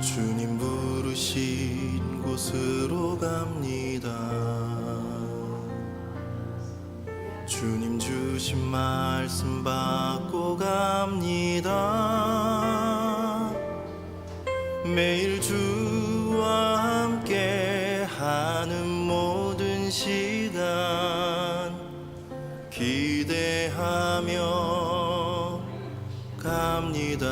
주님 부르신 곳으로 갑니다. 주님 주신 말씀 받고 갑니다. 매일 주와 함께 하는 모든 시간 기대하며 갑니다.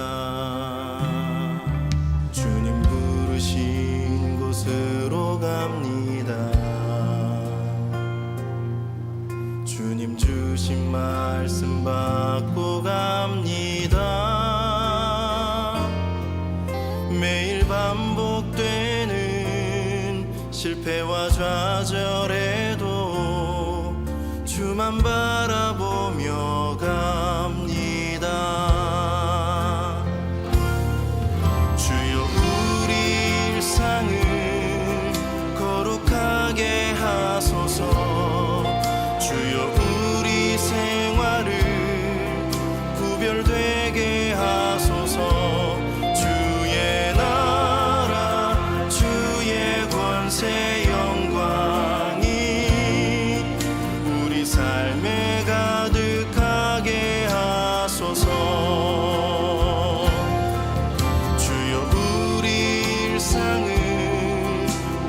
주님 부르신 곳으로 갑니다. 주님 주신 말씀 받고 갑니다. 매일 반복되는 실패와 좌절에도 주만 바라보며 갑니다. 주여 우리 일상을 거룩하게 하소서. 주여 우리 생활을 구별되게 하소서. 주의 나라 주의 권세 영광이 우리 삶에 가득하게 하소서. 주여 우리 일상을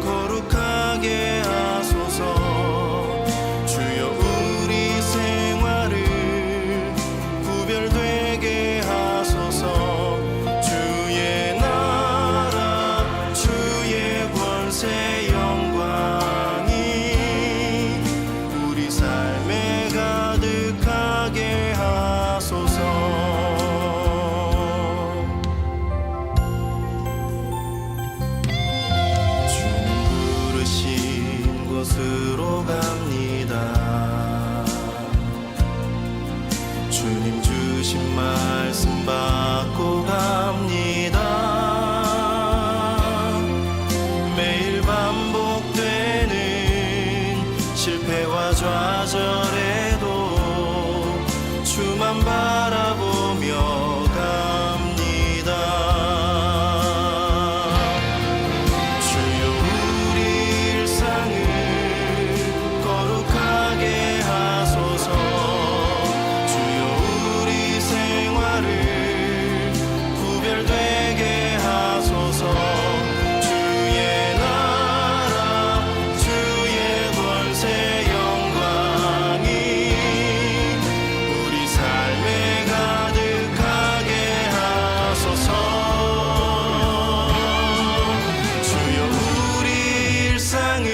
거룩하게 하소서. 주여 우리 생활을 구별되게 하소서. 주의 나라 주의 권세 영광이 우리 삶에 가득하게 하소서. 주님 부르신 곳으로 갑니다. 주님 주신 말씀 받고 갑니다. 매일 반복되는 실패와 좌절에도 주만 바라보며 갑니다. 주여 우리 일상을 거룩하게 하소서. 주여 우리 생활을 구별되게 하소서. 주의 나라 주의 권세 영광이 우리 삶에 가득하게 하소서. 주여 우리 일상을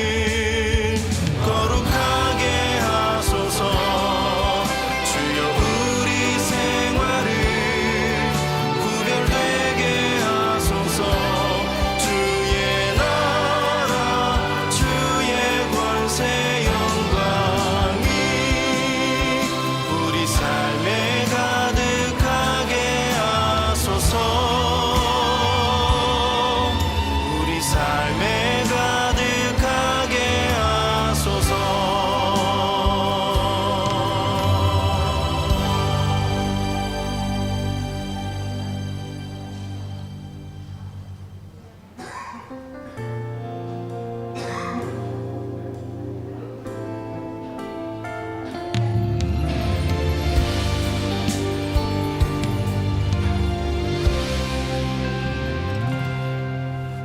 거룩하게 하소서. 주여 우리 생활을 구별되게 하소서. 주의 나라 주의 권세 영광이 우리 삶에 가득하게 하소서. 우리 삶에 가득하게 하소서.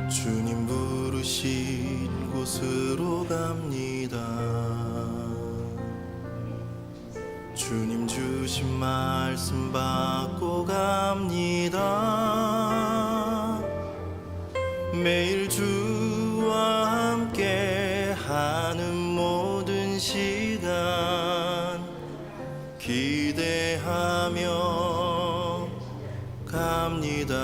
주님 부르신 곳으로 갑니다. 주님 주신 말씀 받고 갑니다. 매일 주와 함께 하는 모든 시간 기대하며 갑니다.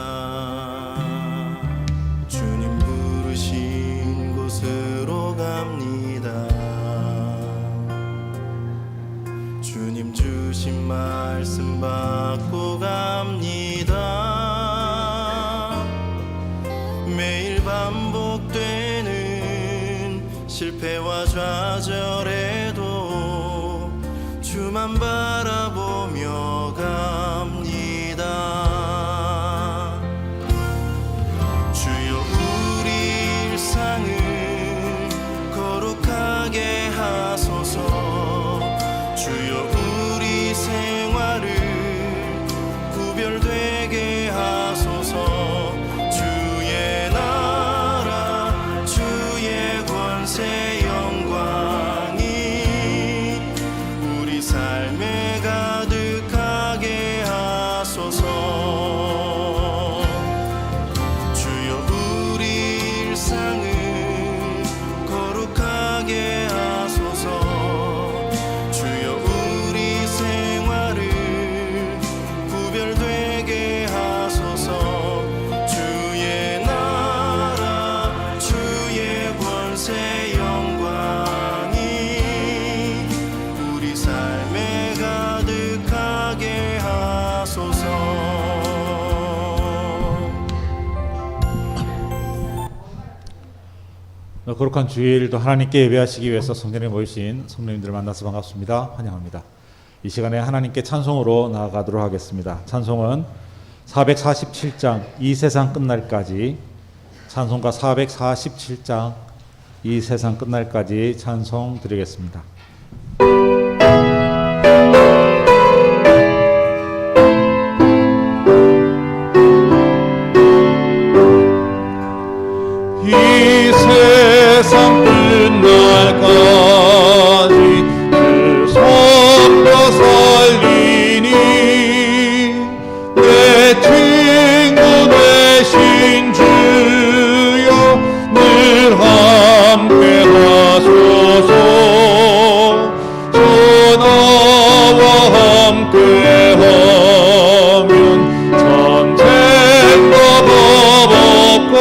주님 부르신 곳으로 갑니다. 주님 주신 말씀 받고 갑니다. 매일 반복되는 실패와 좌절에도 주만 바라보며 갑니다. 주여 거룩한 주일도 하나님께 예배하시기 위해서 성전에 모이신 성도님들을 만나서 반갑습니다. 환영합니다. 이 시간에 하나님께 찬송으로 나아가도록 하겠습니다. 찬송은 447장 이 세상 끝날까지, 찬송가 447장 이 세상 끝날까지 찬송 드리겠습니다. 세상 끝날까지 그 손도 살리니 내 친구 되신 주여 늘 함께 하소서. 전하와 함께 하면 전쟁도 법없고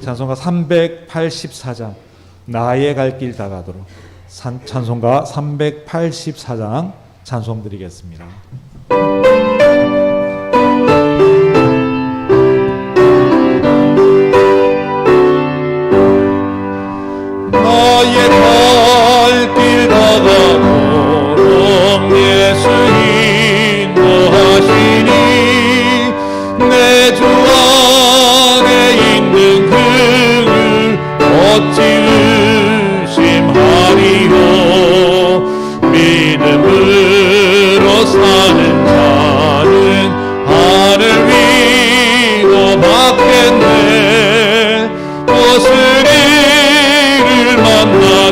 찬송가 384장 나의 갈 길 다가도록, 찬송가 384장 찬송 드리겠습니다. 나의 갈 길 다가도록 예수 인도하시니 내 주 안에 있는 그를 어찌 의심하리요. 믿음으로 사는 자는 하늘 위로 받겠네. 것을 이를 만나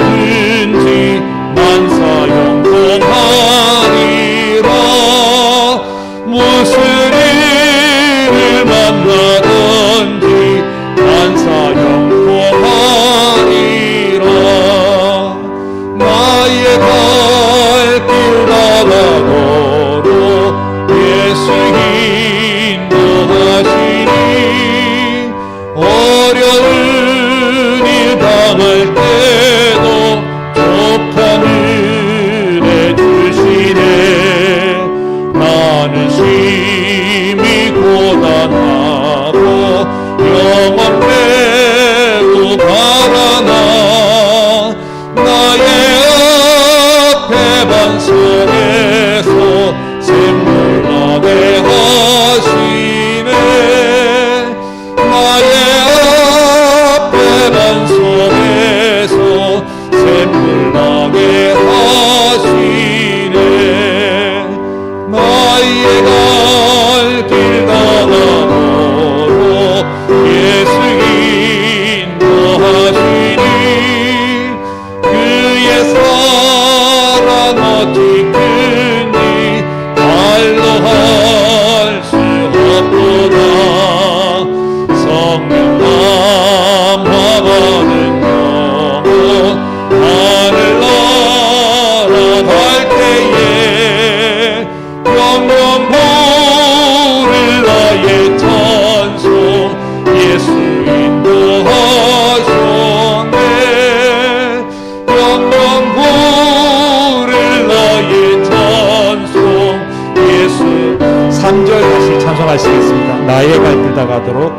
나의 갈 길 다가도록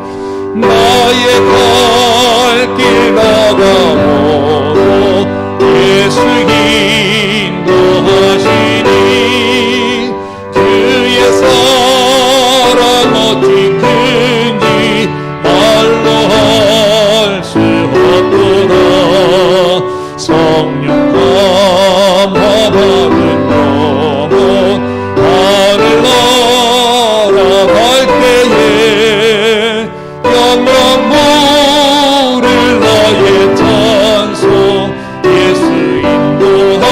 나의 갈 길 다가오고 예수 인도하시니 주의 사랑 어찌 큰지 말로 할 수 없도다. 성령 감화받은 영혼 나를 날아갈 때에 영광 부를 나의 찬송 예수 인도하셨네.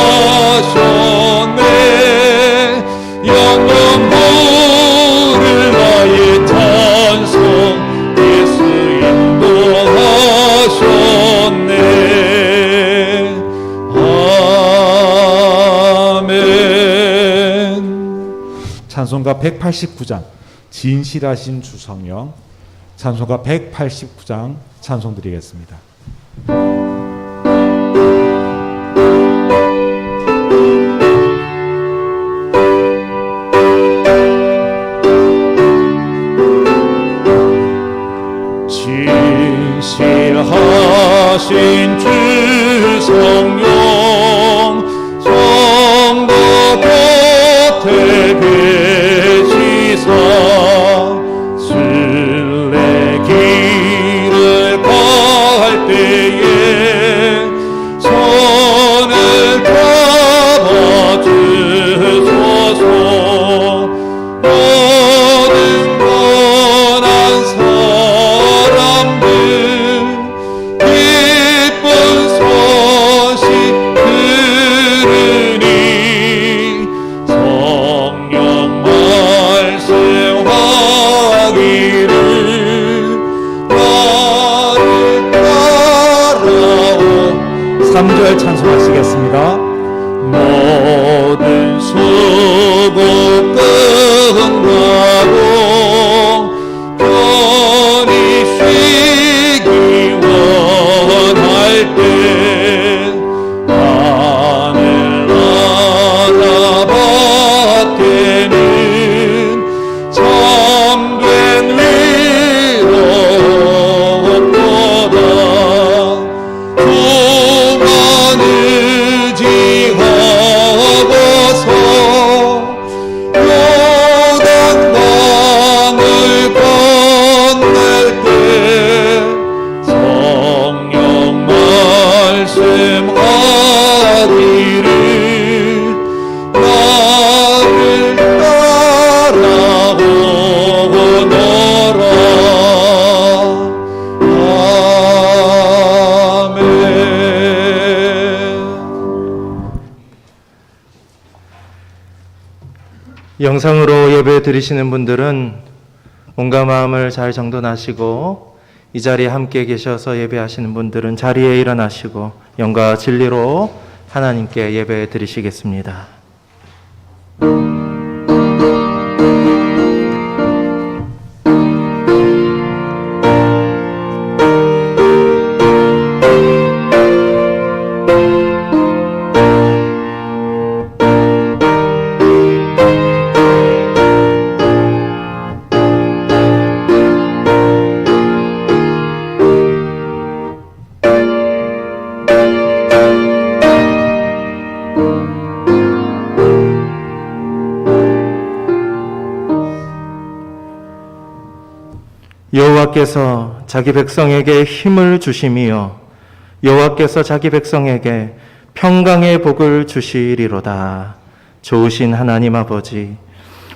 영광 부를 나의 찬송 예수 인도하셨네. 아멘. 찬송가 189장 진실하신 주 성령, 찬송가 189장 찬송 드리겠습니다. 진실하신 주 성령 성도 곁에 계시사 순례길을 갈 때에 손을 잡아주소서. 모든 고난 사람들 기쁜 소식 들으니 성령 말씀하기를 나를 따라오. 3절 찬송하시겠습니다. 모든 수고 끝나고 편히 쉬기 원할 때 하늘 나라 밖에는 참된 위로 없도다. 주만 의지하고서 요단강을 건널 때 성령 말씀하기를 나를 따라오너라. 아멘. 영상으로 예배 드리시는 분들은 몸과 마음을 잘 정돈하시고, 이 자리에 함께 계셔서 예배하시는 분들은 자리에 일어나시고 영과 진리로 하나님께 예배 드리시겠습니다. 여호와께서 자기 백성에게 힘을 주심이요 여호와께서 자기 백성에게 평강의 복을 주시리로다. 좋으신 하나님 아버지,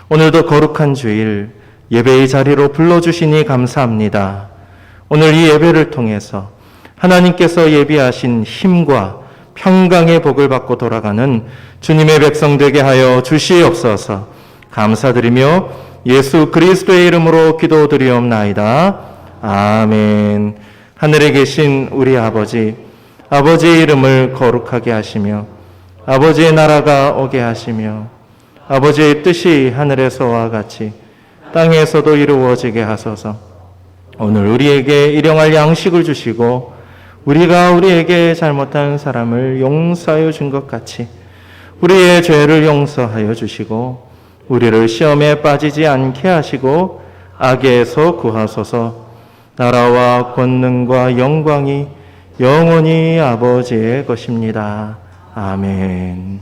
오늘도 거룩한 주일 예배의 자리로 불러주시니 감사합니다. 오늘 이 예배를 통해서 하나님께서 예비하신 힘과 평강의 복을 받고 돌아가는 주님의 백성 되게 하여 주시옵소서. 감사드리며 예수 그리스도의 이름으로 기도드리옵나이다. 아멘. 하늘에 계신 우리 아버지, 아버지의 이름을 거룩하게 하시며 아버지의 나라가 오게 하시며 아버지의 뜻이 하늘에서와 같이 땅에서도 이루어지게 하소서. 오늘 우리에게 일용할 양식을 주시고 우리가 우리에게 잘못한 사람을 용서하여 준 것 같이 우리의 죄를 용서하여 주시고 우리를 시험에 빠지지 않게 하시고 악에서 구하소서. 나라와 권능과 영광이 영원히 아버지의 것입니다. 아멘.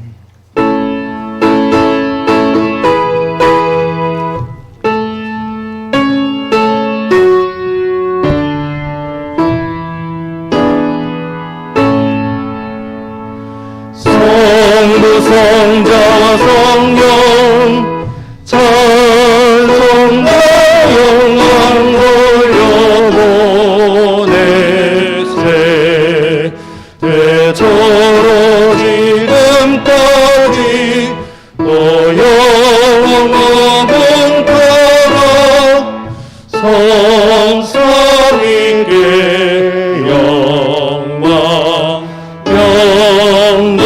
성부 성자 성령 찬송과 영광 돌려보내세 대처로 지금까지 또 영원은 가라 성삼위께 영광 영광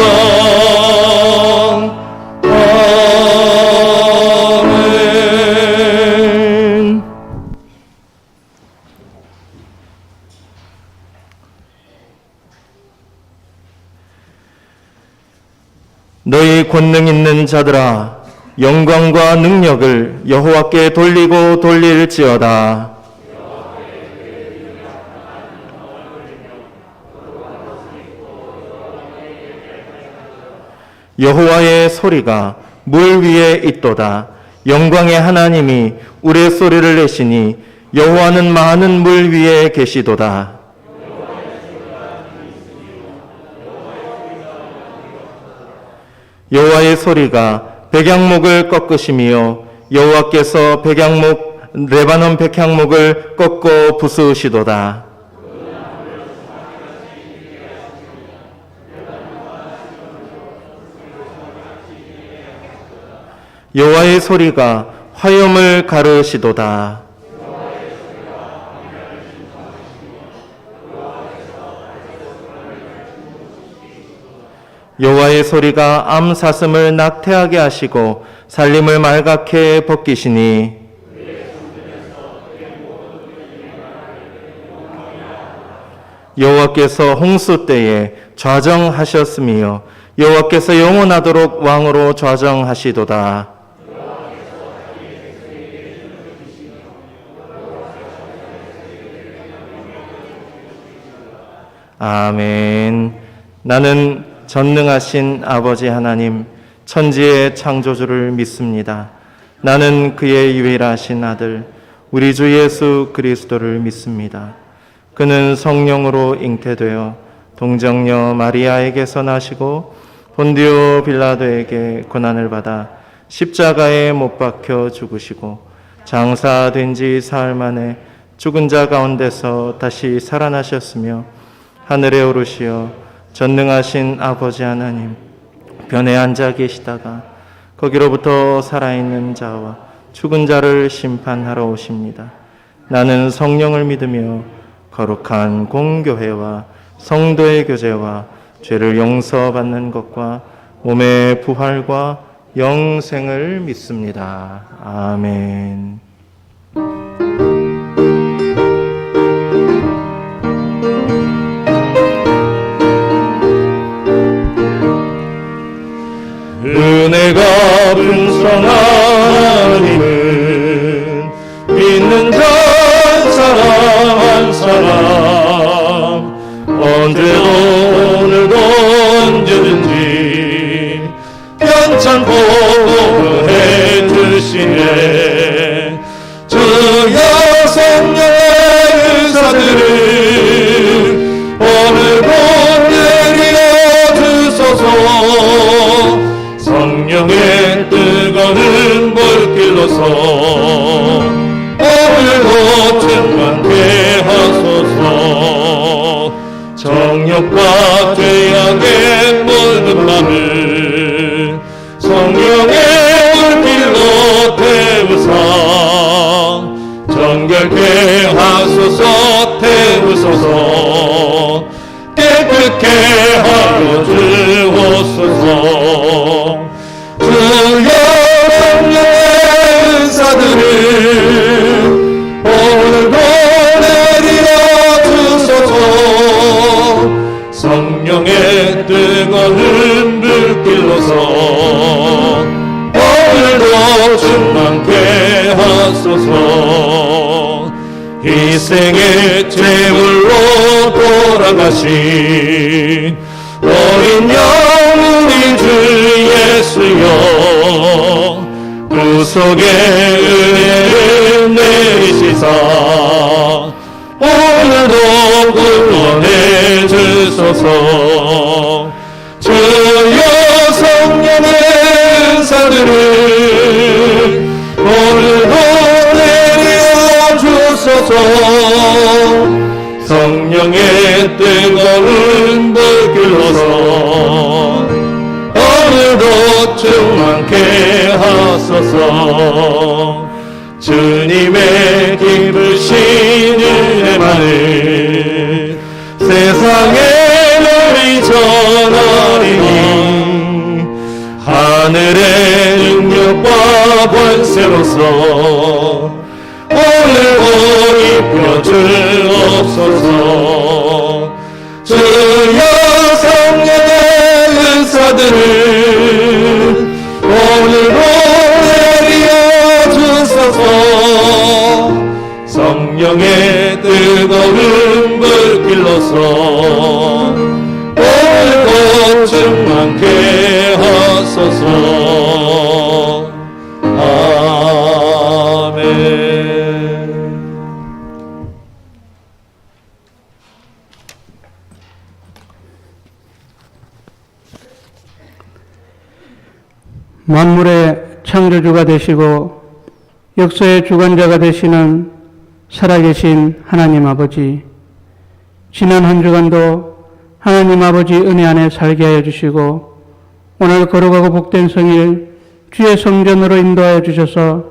아멘. 너희 권능 있는 자들아, 영광과 능력을 여호와께 돌리고 돌릴지어다. 여호와의 소리가 물 위에 있도다. 영광의 하나님이 우레소리를 내시니 여호와는 많은 물 위에 계시도다. 여호와의 소리가 백향목을 꺾으시며 여호와께서 레바논 백향목을 꺾어 부수시도다. 여호와의 소리가 화염을 가르시도다. 여호와의 소리가 암사슴을 낙태하게 하시고 살림을 말갛게 벗기시니 여호와께서 홍수 때에 좌정하셨으며 여호와께서 영원하도록 왕으로 좌정하시도다. 아멘. 나는 전능하신 아버지 하나님, 천지의 창조주를 믿습니다. 나는 그의 유일하신 아들, 우리 주 예수 그리스도를 믿습니다. 그는 성령으로 잉태되어 동정녀 마리아에게서 나시고 본디오 빌라도에게 고난을 받아 십자가에 못 박혀 죽으시고 장사된 지 사흘 만에 죽은 자 가운데서 다시 살아나셨으며 하늘에 오르시어 전능하신 아버지 하나님 변에 앉아 계시다가 거기로부터 살아있는 자와 죽은 자를 심판하러 오십니다. 나는 성령을 믿으며 거룩한 공교회와 성도의 교제와 죄를 용서받는 것과 몸의 부활과 영생을 믿습니다. 아멘. 은혜가 풍성하님은 믿는 자 한 사람 한 사람 언제도 오늘도 언제든지 편찮고 해 주시네. 주여 성령의 의사들을 오늘도 내리어 주소서. 성령의 뜨거운 불길로서 오늘도 충만케 하소서. 정욕과 죄악에 물든 맘을 성령의 불길로 태우사 정결케 하소서. 태우소서. 깨끗게 하여 주옵소서. 주여 성령의 은사들을 오늘도 내리어 주소서. 성령의 뜨거운 불길로서 오늘도 오늘도 충만케 하소서. 희생의 제물로 돌아가신 어린 양 우리 주 예수여, 구속의 은혜를 내리시사 오늘도 구원해 주소서. 주여 성령의 은사들을 오늘도 내려 주소서. 성령의 뜨거운 불길로서 오늘도 충만케 하소서. 주님의 기쁘신 은혜만을 세상에 널리 전하리니 하늘의 능력과 권세로서 오늘도 입혀 주옵소서. 주여 성령의 은사들을 오늘도 내려 주소서. 성령의 뜨거운 불길로서 오늘도 충만케 하소서. 아멘. 만물의 창조주가 되시고 역사의 주관자가 되시는 살아계신 하나님 아버지, 지난 한 주간도 하나님 아버지 은혜 안에 살게 하여 주시고 오늘 거룩하고 복된 성일 주의 성전으로 인도하여 주셔서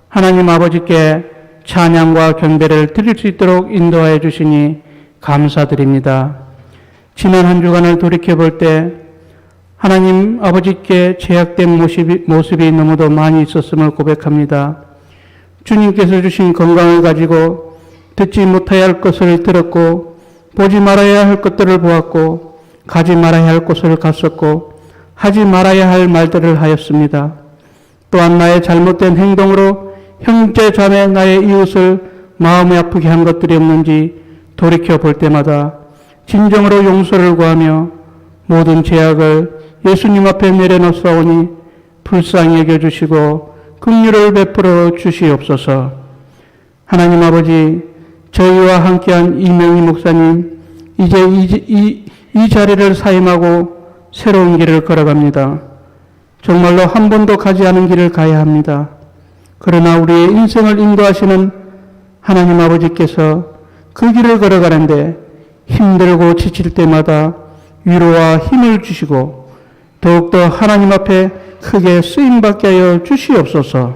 하나님 아버지께 찬양과 경배를 드릴 수 있도록 인도하여 주시니 감사드립니다. 지난 한 주간을 돌이켜볼 때 하나님 아버지께 제약된 모습이 너무도 많이 있었음을 고백합니다. 주님께서 주신 건강을 가지고 듣지 못해야 할 것을 들었고 보지 말아야 할 것들을 보았고 가지 말아야 할 곳을 갔었고 하지 말아야 할 말들을 하였습니다. 또한 나의 잘못된 행동으로 형제 자매 나의 이웃을 마음이 아프게 한 것들이 없는지 돌이켜 볼 때마다 진정으로 용서를 구하며 모든 죄악을 예수님 앞에 내려놓사오니 불쌍히 여겨주시고 긍휼을 베풀어 주시옵소서. 하나님 아버지, 저희와 함께한 이명희 목사님 이제 이 자리를 사임하고 새로운 길을 걸어갑니다. 정말로 한 번도 가지 않은 길을 가야 합니다. 그러나 우리의 인생을 인도하시는 하나님 아버지께서 그 길을 걸어가는데 힘들고 지칠 때마다 위로와 힘을 주시고 더욱더 하나님 앞에 크게 쓰임받게 하여 주시옵소서.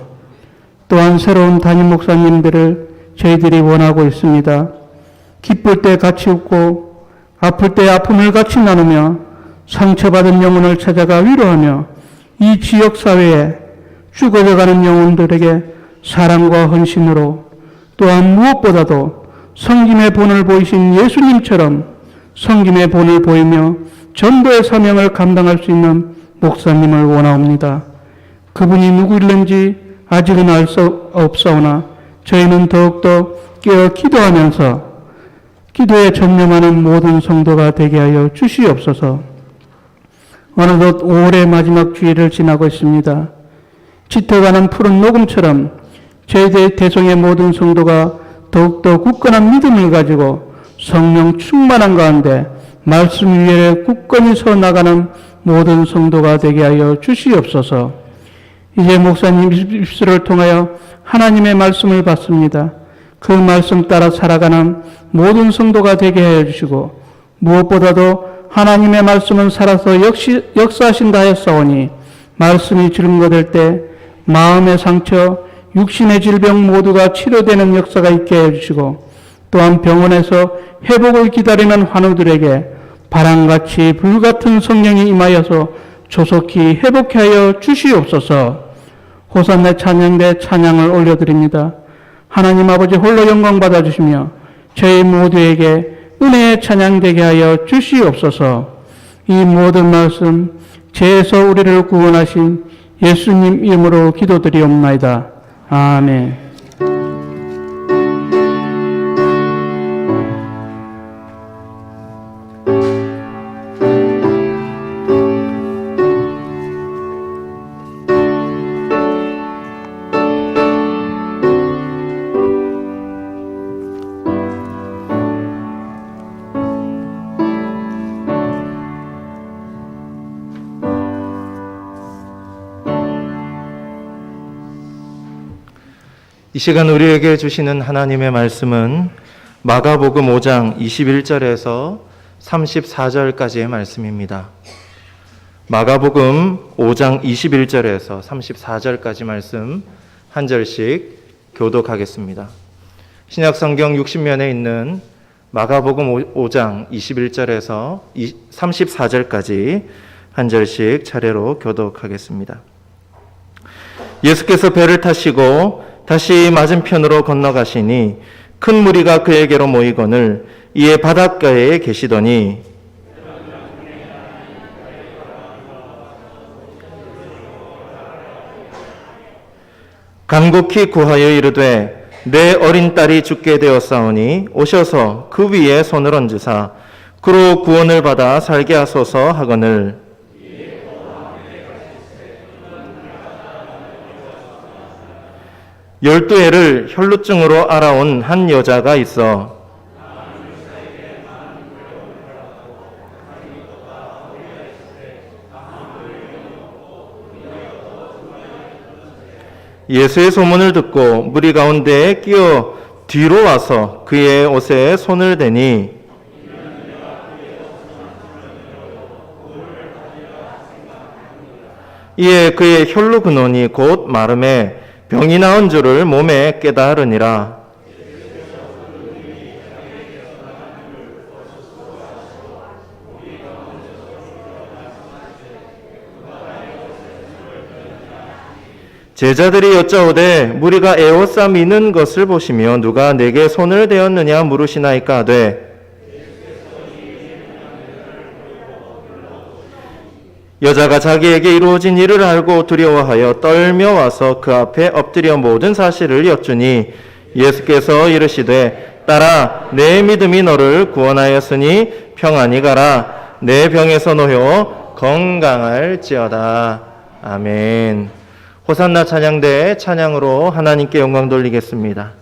또한 새로운 담임 목사님들을 저희들이 원하고 있습니다. 기쁠 때 같이 웃고 아플 때 아픔을 같이 나누며 상처받은 영혼을 찾아가 위로하며 이 지역사회에 죽어져가는 영혼들에게 사랑과 헌신으로 또한 무엇보다도 성김의 본을 보이신 예수님처럼 성김의 본을 보이며 전도의 사명을 감당할 수 있는 목사님을 원하옵니다. 그분이 누구일는지 아직은 알 수 없사오나 저희는 더욱더 깨어 기도하면서 기도에 전념하는 모든 성도가 되게 하여 주시옵소서. 어느덧 5월의 마지막 주일을 지나고 있습니다. 짙어가는 푸른 녹음처럼 저희들 대성의 모든 성도가 더욱더 굳건한 믿음을 가지고 성령 충만한 가운데 말씀 위에 굳건히 서 나가는 모든 성도가 되게 하여 주시옵소서. 이제 목사님 입술을 통하여 하나님의 말씀을 받습니다. 그 말씀 따라 살아가는 모든 성도가 되게 하여 주시고 무엇보다도 하나님의 말씀은 살아서 역사하신다 하였사오니 말씀이 증거될 때 마음의 상처, 육신의 질병 모두가 치료되는 역사가 있게 해주시고 또한 병원에서 회복을 기다리는 환우들에게 바람같이 불같은 성령이 임하여서 조속히 회복해 하여 주시옵소서. 호산나 찬양대 찬양을 올려드립니다. 하나님 아버지 홀로 영광 받아주시며 저희 모두에게 은혜의 찬양되게 하여 주시옵소서. 이 모든 말씀 죄에서 우리를 구원하신 예수님 이름으로 기도드리옵나이다. 아멘. 이 시간 우리에게 주시는 하나님의 말씀은 마가복음 5장 21절에서 34절까지의 말씀입니다. 마가복음 5장 21절에서 34절까지 말씀 한 절씩 교독하겠습니다. 신약성경 60면에 있는 마가복음 5장 21절에서 34절까지 한 절씩 차례로 교독하겠습니다. 예수께서 배를 타시고 다시 맞은편으로 건너가시니 큰 무리가 그에게로 모이거늘 이에 바닷가에 계시더니 간곡히 구하여 이르되 내 어린 딸이 죽게 되었사오니 오셔서 그 위에 손을 얹으사 그로 구원을 받아 살게 하소서 하거늘 열두 해를 혈루증으로 알아온 한 여자가 있어 예수의 소문을 듣고 무리 가운데에 끼어 뒤로 와서 그의 옷에 손을 대니 이에 그의 혈루 근원이 곧 마름에 병이 나은 줄을 몸에 깨달으니라. 제자들이 여짜오되 무리가 에워싸 미는 것을 보시며 누가 내게 손을 대었느냐 물으시나이까 하되 여자가 자기에게 이루어진 일을 알고 두려워하여 떨며 와서 그 앞에 엎드려 모든 사실을 여쭈니 예수께서 이르시되 딸아 내 믿음이 너를 구원하였으니 평안히 가라 내 병에서 놓여 건강할지어다. 아멘. 호산나 찬양대의 찬양으로 하나님께 영광 돌리겠습니다.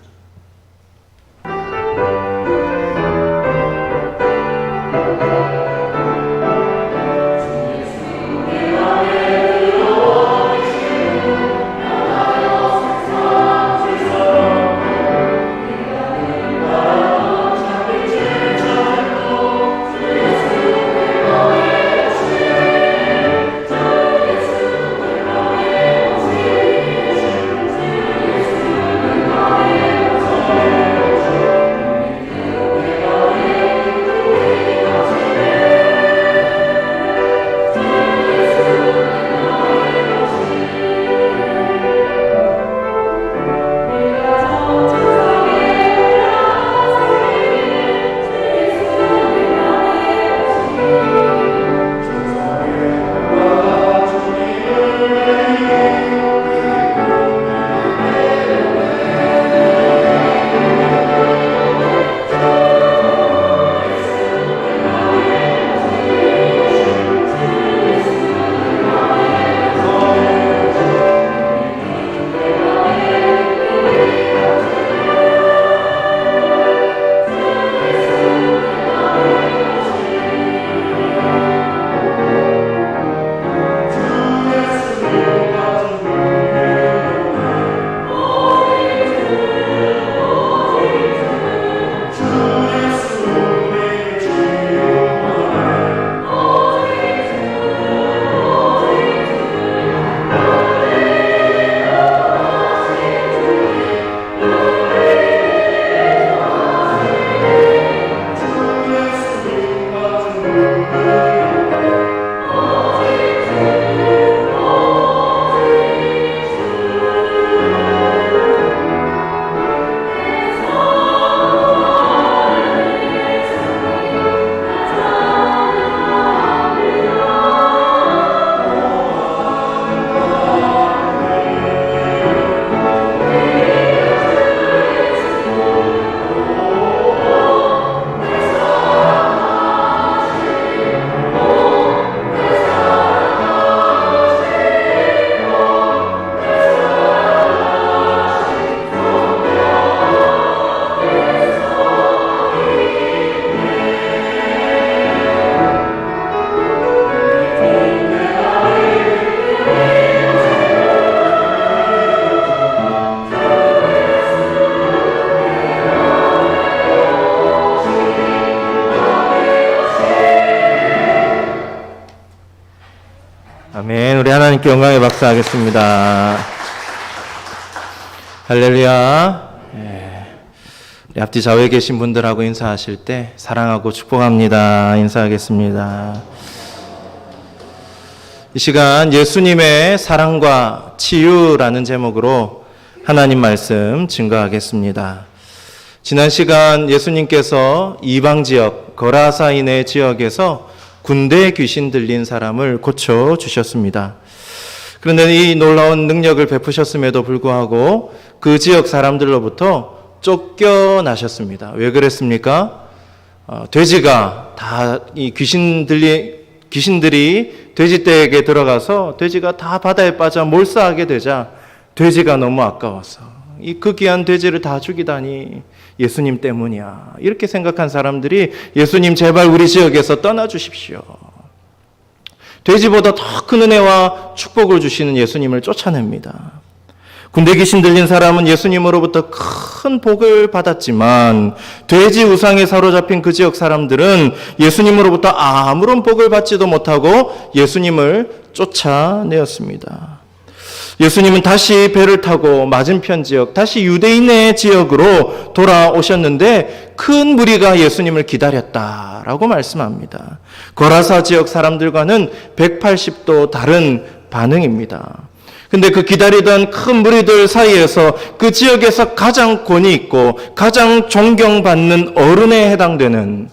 아멘. 우리 하나님께 영광의 박수 하겠습니다. 할렐루야. 우리 앞뒤 좌우에 계신 분들하고 인사하실 때 사랑하고 축복합니다. 인사하겠습니다. 이 시간 예수님의 사랑과 치유라는 제목으로 하나님 말씀 증거하겠습니다. 지난 시간 예수님께서 이방 지역 거라사인의 지역에서 군대 귀신 들린 사람을 고쳐 주셨습니다. 그런데 이 놀라운 능력을 베푸셨음에도 불구하고 그 지역 사람들로부터 쫓겨나셨습니다. 왜 그랬습니까? 돼지가 다 이 귀신들이 돼지떼에게 들어가서 돼지가 다 바다에 빠져 몰사하게 되자 돼지가 너무 아까워서 그 귀한 돼지를 다 죽이다니 예수님 때문이야. 이렇게 생각한 사람들이 예수님 제발 우리 지역에서 떠나 주십시오. 돼지보다 더 큰 은혜와 축복을 주시는 예수님을 쫓아냅니다. 군대 귀신 들린 사람은 예수님으로부터 큰 복을 받았지만 돼지 우상에 사로잡힌 그 지역 사람들은 예수님으로부터 아무런 복을 받지도 못하고 예수님을 쫓아내었습니다. 예수님은 다시 배를 타고 맞은편 지역, 다시 유대인의 지역으로 돌아오셨는데 큰 무리가 예수님을 기다렸다라고 말씀합니다. 거라사 지역 사람들과는 180도 다른 반응입니다. 근데 그 기다리던 큰 무리들 사이에서 그 지역에서 가장 권위 있고 가장 존경받는 어른에 해당되는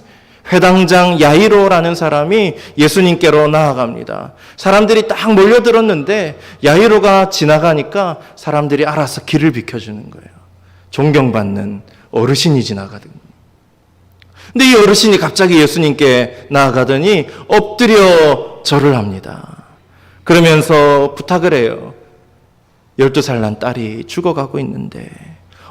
회당장 야이로라는 사람이 예수님께로 나아갑니다. 사람들이 딱 몰려들었는데 야이로가 지나가니까 사람들이 알아서 길을 비켜주는 거예요. 존경받는 어르신이 지나가거든요. 근데 이 어르신이 갑자기 예수님께 나아가더니 엎드려 절을 합니다. 그러면서 부탁을 해요. 12살 난 딸이 죽어가고 있는데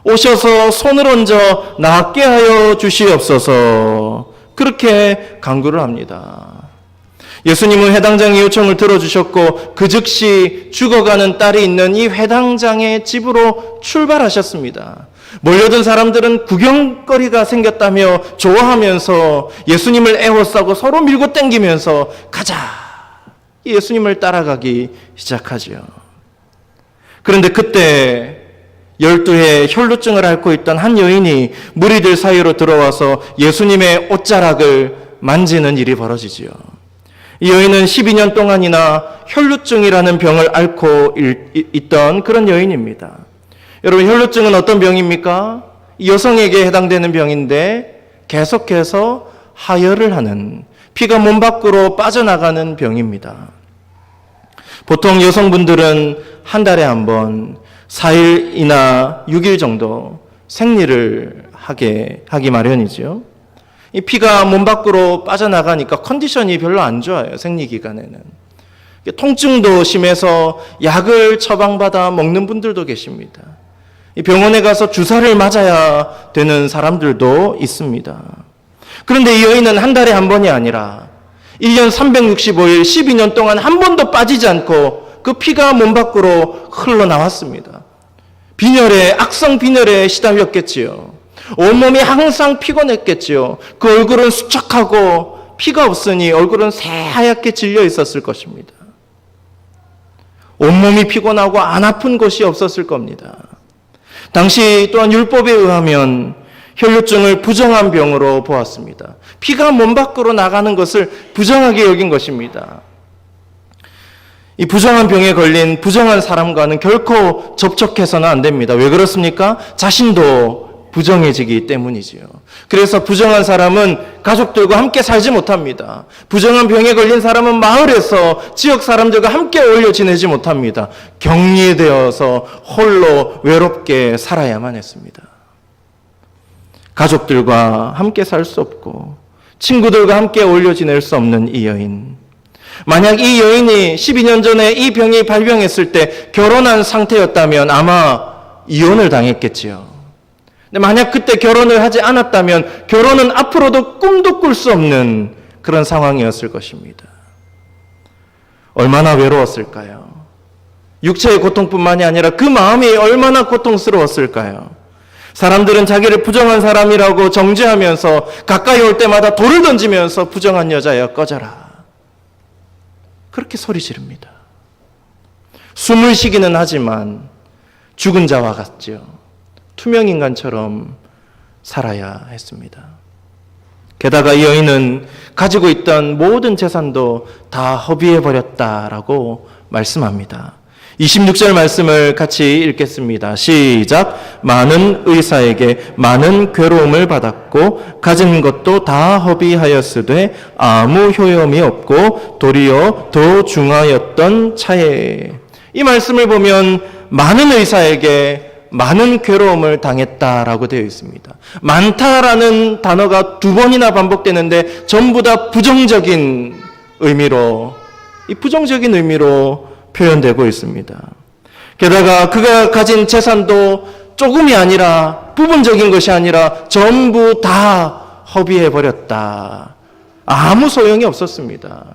오셔서 손을 얹어 낫게 하여 주시옵소서. 그렇게 간구를 합니다. 예수님은 회당장의 요청을 들어주셨고 그 즉시 죽어가는 딸이 있는 이 회당장의 집으로 출발하셨습니다. 몰려든 사람들은 구경거리가 생겼다며 좋아하면서 예수님을 애워싸고 서로 밀고 당기면서 가자! 예수님을 따라가기 시작하죠. 그런데 그때 12해 혈루증을 앓고 있던 한 여인이 무리들 사이로 들어와서 예수님의 옷자락을 만지는 일이 벌어지지요. 이 여인은 12년 동안이나 혈루증이라는 병을 앓고 있던 그런 여인입니다. 여러분, 혈루증은 어떤 병입니까? 여성에게 해당되는 병인데 계속해서 하혈을 하는, 피가 몸 밖으로 빠져나가는 병입니다. 보통 여성분들은 한 달에 한 번 4일이나 6일 정도 생리를 하기 마련이죠. 이 피가 몸 밖으로 빠져나가니까 컨디션이 별로 안 좋아요. 생리 기간에는. 통증도 심해서 약을 처방받아 먹는 분들도 계십니다. 이 병원에 가서 주사를 맞아야 되는 사람들도 있습니다. 그런데 이 여인은 한 달에 한 번이 아니라 1년 365일 12년 동안 한 번도 빠지지 않고 그 피가 몸 밖으로 흘러나왔습니다. 빈혈에, 악성 빈혈에 시달렸겠지요. 온몸이 항상 피곤했겠지요. 그 얼굴은 수척하고 피가 없으니 얼굴은 새하얗게 질려 있었을 것입니다. 온몸이 피곤하고 안 아픈 곳이 없었을 겁니다. 당시 또한 율법에 의하면 혈루증을 부정한 병으로 보았습니다. 피가 몸 밖으로 나가는 것을 부정하게 여긴 것입니다. 이 부정한 병에 걸린 부정한 사람과는 결코 접촉해서는 안 됩니다. 왜 그렇습니까? 자신도 부정해지기 때문이지요. 그래서 부정한 사람은 가족들과 함께 살지 못합니다. 부정한 병에 걸린 사람은 마을에서 지역 사람들과 함께 어울려 지내지 못합니다. 격리되어서 홀로 외롭게 살아야만 했습니다. 가족들과 함께 살 수 없고 친구들과 함께 어울려 지낼 수 없는 이 여인. 만약 이 여인이 12년 전에 이 병이 발병했을 때 결혼한 상태였다면 아마 이혼을 당했겠지요. 근데 만약 그때 결혼을 하지 않았다면 결혼은 앞으로도 꿈도 꿀 수 없는 그런 상황이었을 것입니다. 얼마나 외로웠을까요? 육체의 고통뿐만이 아니라 그 마음이 얼마나 고통스러웠을까요? 사람들은 자기를 부정한 사람이라고 정죄하면서 가까이 올 때마다 돌을 던지면서 부정한 여자여 꺼져라. 그렇게 소리 지릅니다. 숨을 쉬기는 하지만 죽은 자와 같죠. 투명인간처럼 살아야 했습니다. 게다가 이 여인은 가지고 있던 모든 재산도 다 허비해버렸다라고 말씀합니다. 26절 말씀을 같이 읽겠습니다. 시작. 많은 의사에게 많은 괴로움을 받았고 가진 것도 다 허비하였으되 아무 효험이 없고 도리어 더 중하였던 차에. 이 말씀을 보면 많은 의사에게 많은 괴로움을 당했다라고 되어 있습니다. 많다라는 단어가 2번이나 반복되는데 전부 다 부정적인 의미로, 이 부정적인 의미로 표현되고 있습니다. 게다가 그가 가진 재산도 조금이 아니라, 부분적인 것이 아니라 전부 다 허비해버렸다. 아무 소용이 없었습니다.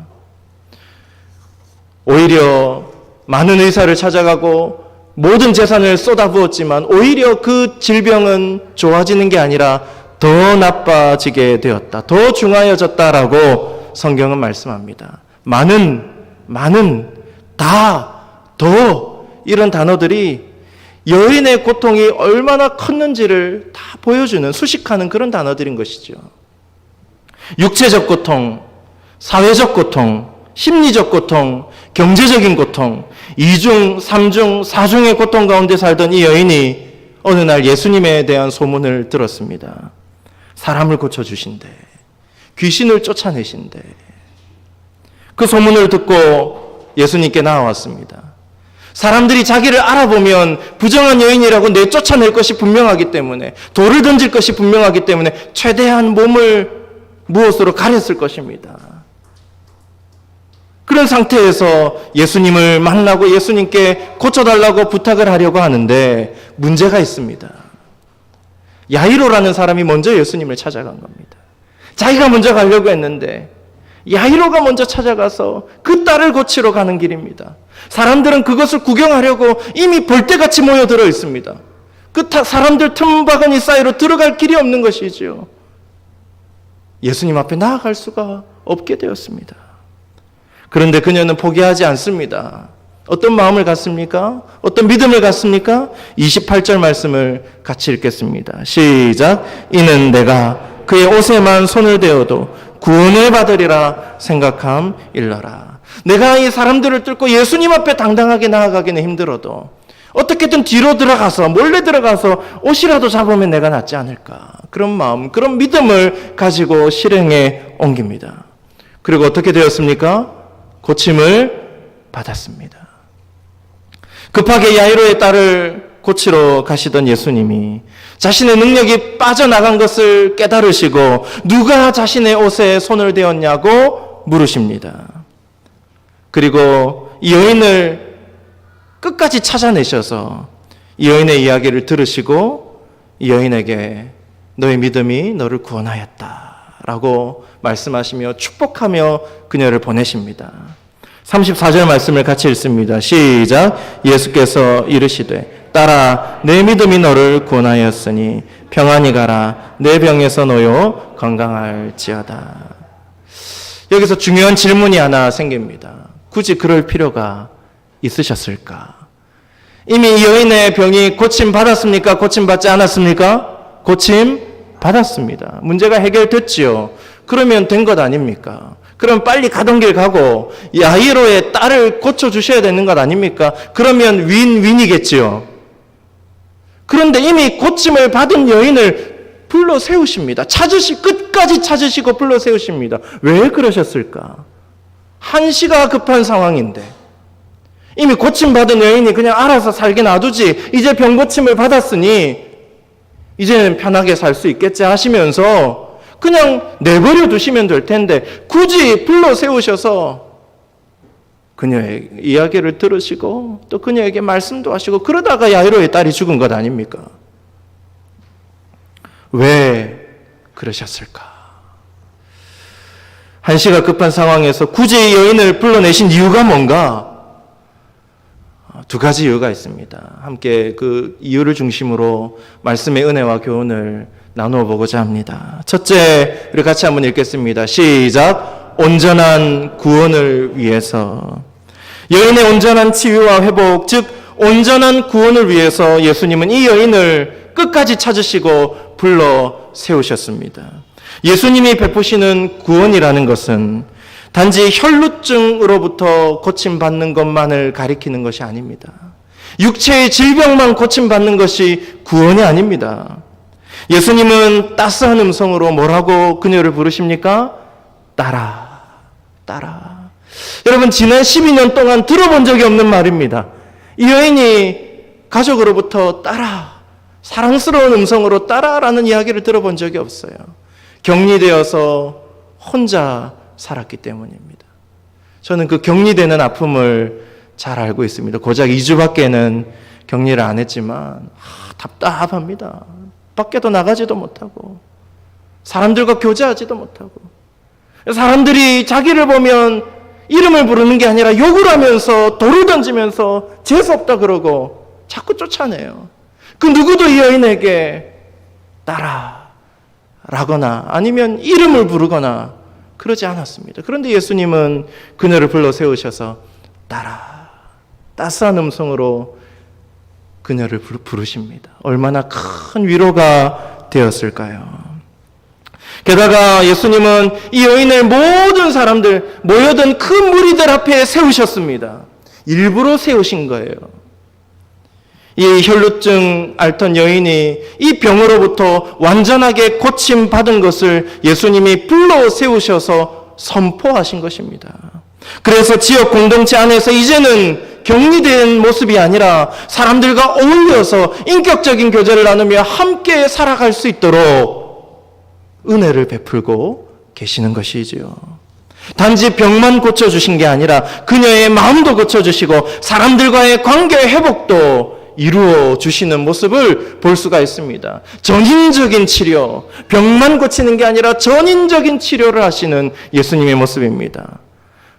오히려 많은 의사를 찾아가고 모든 재산을 쏟아부었지만 오히려 그 질병은 좋아지는 게 아니라 더 나빠지게 되었다. 더 중하여졌다라고 성경은 말씀합니다. 많은, 다, 더 이런 단어들이 여인의 고통이 얼마나 컸는지를 다 보여주는, 수식하는 그런 단어들인 것이죠. 육체적 고통, 사회적 고통, 심리적 고통, 경제적인 고통, 2중, 3중, 4중의 고통 가운데 살던 이 여인이 어느 날 예수님에 대한 소문을 들었습니다. 사람을 고쳐주신대. 귀신을 쫓아내신대. 그 소문을 듣고 예수님께 나아왔습니다. 사람들이 자기를 알아보면 부정한 여인이라고 내쫓아낼 것이 분명하기 때문에, 돌을 던질 것이 분명하기 때문에 최대한 몸을 무엇으로 가렸을 것입니다. 그런 상태에서 예수님을 만나고 예수님께 고쳐달라고 부탁을 하려고 하는데 문제가 있습니다. 야이로라는 사람이 먼저 예수님을 찾아간 겁니다. 자기가 먼저 가려고 했는데 야이로가 먼저 찾아가서 그 딸을 고치러 가는 길입니다. 사람들은 그것을 구경하려고 이미 벌떼같이 모여들어 있습니다. 그 사람들 틈바구니 사이로 들어갈 길이 없는 것이죠. 예수님 앞에 나아갈 수가 없게 되었습니다. 그런데 그녀는 포기하지 않습니다. 어떤 마음을 갖습니까? 어떤 믿음을 갖습니까? 28절 말씀을 같이 읽겠습니다. 시작. 이는 내가 그의 옷에만 손을 대어도 구원을 받으리라 생각함 일러라. 내가 이 사람들을 뚫고 예수님 앞에 당당하게 나아가기는 힘들어도 어떻게든 뒤로 들어가서, 몰래 들어가서 옷이라도 잡으면 내가 낫지 않을까. 그런 마음, 그런 믿음을 가지고 실행에 옮깁니다. 그리고 어떻게 되었습니까? 고침을 받았습니다. 급하게 야이로의 딸을 고치러 가시던 예수님이 자신의 능력이 빠져나간 것을 깨달으시고 누가 자신의 옷에 손을 대었냐고 물으십니다. 그리고 이 여인을 끝까지 찾아내셔서 이 여인의 이야기를 들으시고 이 여인에게 너의 믿음이 너를 구원하였다라고 말씀하시며 축복하며 그녀를 보내십니다. 34절 말씀을 같이 읽습니다. 시작. 예수께서 이르시되 딸아 내 믿음이 너를 구원하였으니 평안히 가라 내 병에서 놓여 건강할지어다. 여기서 중요한 질문이 하나 생깁니다. 굳이 그럴 필요가 있으셨을까? 이미 이 여인의 병이 고침받았습니까? 고침받지 않았습니까? 고침받았습니다. 문제가 해결됐지요. 그러면 된 것 아닙니까? 그럼 빨리 가던 길 가고 야이로의 딸을 고쳐주셔야 되는 것 아닙니까? 그러면 윈윈이겠지요. 그런데 이미 고침을 받은 여인을 불러 세우십니다. 끝까지 찾으시고 불러 세우십니다. 왜 그러셨을까? 한시가 급한 상황인데 이미 고침받은 여인이 그냥 알아서 살게 놔두지, 이제 병 고침을 받았으니 이제는 편하게 살 수 있겠지 하시면서 그냥 내버려 두시면 될 텐데 굳이 불러 세우셔서 그녀의 이야기를 들으시고 또 그녀에게 말씀도 하시고 그러다가 야이로의 딸이 죽은 것 아닙니까? 왜 그러셨을까? 한시가 급한 상황에서 굳이 이 여인을 불러내신 이유가 뭔가? 두 가지 이유가 있습니다. 함께 그 이유를 중심으로 말씀의 은혜와 교훈을 나누어 보고자 합니다. 첫째, 우리 같이 한번 읽겠습니다. 시작. 온전한 구원을 위해서. 여인의 온전한 치유와 회복, 즉 온전한 구원을 위해서 예수님은 이 여인을 끝까지 찾으시고 불러 세우셨습니다. 예수님이 베푸시는 구원이라는 것은 단지 혈루증으로부터 고침받는 것만을 가리키는 것이 아닙니다. 육체의 질병만 고침받는 것이 구원이 아닙니다. 예수님은 따스한 음성으로 뭐라고 그녀를 부르십니까? 따라, 따라. 여러분, 지난 12년 동안 들어본 적이 없는 말입니다. 이 여인이 가족으로부터 따라, 사랑스러운 음성으로 따라라는 이야기를 들어본 적이 없어요. 격리되어서 혼자 살았기 때문입니다. 저는 그 격리되는 아픔을 잘 알고 있습니다. 고작 2주밖에는 격리를 안 했지만 답답합니다. 밖에도 나가지도 못하고 사람들과 교제하지도 못하고 사람들이 자기를 보면 이름을 부르는 게 아니라 욕을 하면서 돌을 던지면서 재수없다 그러고 자꾸 쫓아내요. 그 누구도 이 여인에게 따라라거나 아니면 이름을 부르거나 그러지 않았습니다. 그런데 예수님은 그녀를 불러 세우셔서 따라, 따스한 음성으로 그녀를 부르십니다. 얼마나 큰 위로가 되었을까요? 게다가 예수님은 이 여인을 모든 사람들, 모여든 큰 무리들 앞에 세우셨습니다. 일부러 세우신 거예요. 이 혈루증 앓던 여인이 이 병으로부터 완전하게 고침받은 것을 예수님이 불러 세우셔서 선포하신 것입니다. 그래서 지역 공동체 안에서 이제는 격리된 모습이 아니라 사람들과 어울려서 인격적인 교제를 나누며 함께 살아갈 수 있도록 은혜를 베풀고 계시는 것이지요. 단지 병만 고쳐주신 게 아니라 그녀의 마음도 고쳐주시고 사람들과의 관계 회복도 이루어 주시는 모습을 볼 수가 있습니다. 전인적인 치료, 병만 고치는 게 아니라 전인적인 치료를 하시는 예수님의 모습입니다.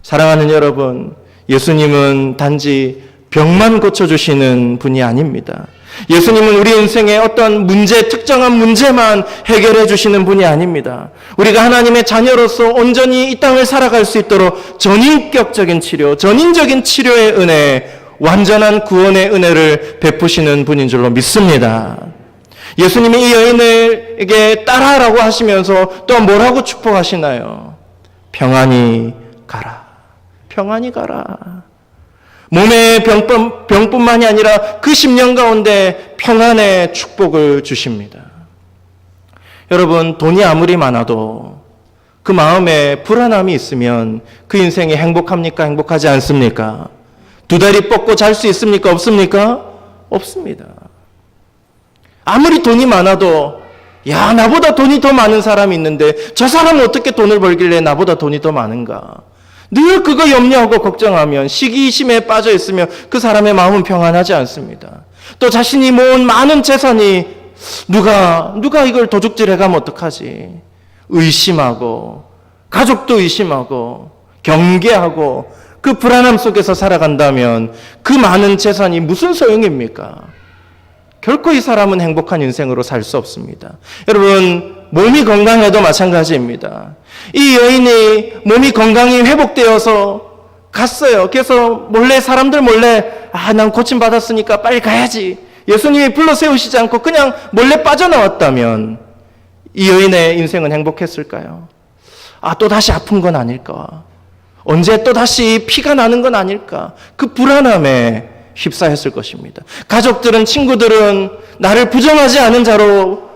사랑하는 여러분, 예수님은 단지 병만 고쳐주시는 분이 아닙니다. 예수님은 우리 인생의 어떤 문제, 특정한 문제만 해결해 주시는 분이 아닙니다. 우리가 하나님의 자녀로서 온전히 이 땅을 살아갈 수 있도록 전인격적인 치료, 전인적인 치료의 은혜, 완전한 구원의 은혜를 베푸시는 분인 줄로 믿습니다. 예수님이 이 여인에게 따라라고 하시면서 또 뭐라고 축복하시나요? 평안히 가라. 평안히 가라. 몸의 병뿐만이 아니라 그 10년 가운데 평안의 축복을 주십니다. 여러분, 돈이 아무리 많아도 그 마음에 불안함이 있으면 그 인생이 행복합니까? 행복하지 않습니까? 두 다리 뻗고 잘 수 있습니까? 없습니까? 없습니다. 아무리 돈이 많아도 야, 나보다 돈이 더 많은 사람이 있는데 저 사람은 어떻게 돈을 벌길래 나보다 돈이 더 많은가? 늘 그거 염려하고 걱정하면 시기심에 빠져 있으면 그 사람의 마음은 평안하지 않습니다. 또 자신이 모은 많은 재산이 누가 이걸 도둑질해가면 어떡하지? 의심하고 가족도 의심하고 경계하고 그 불안함 속에서 살아간다면 그 많은 재산이 무슨 소용입니까? 결코 이 사람은 행복한 인생으로 살 수 없습니다. 여러분, 몸이 건강해도 마찬가지입니다. 이 여인이 몸이 건강히 회복되어서 갔어요. 그래서 사람들 몰래 난 고침받았으니까 빨리 가야지. 예수님이 불러 세우시지 않고 그냥 몰래 빠져나왔다면 이 여인의 인생은 행복했을까요? 또 다시 아픈 건 아닐까? 언제 또 다시 피가 나는 건 아닐까? 그 불안함에 휩싸였을 것입니다. 가족들은, 친구들은 나를 부정하지 않은 자로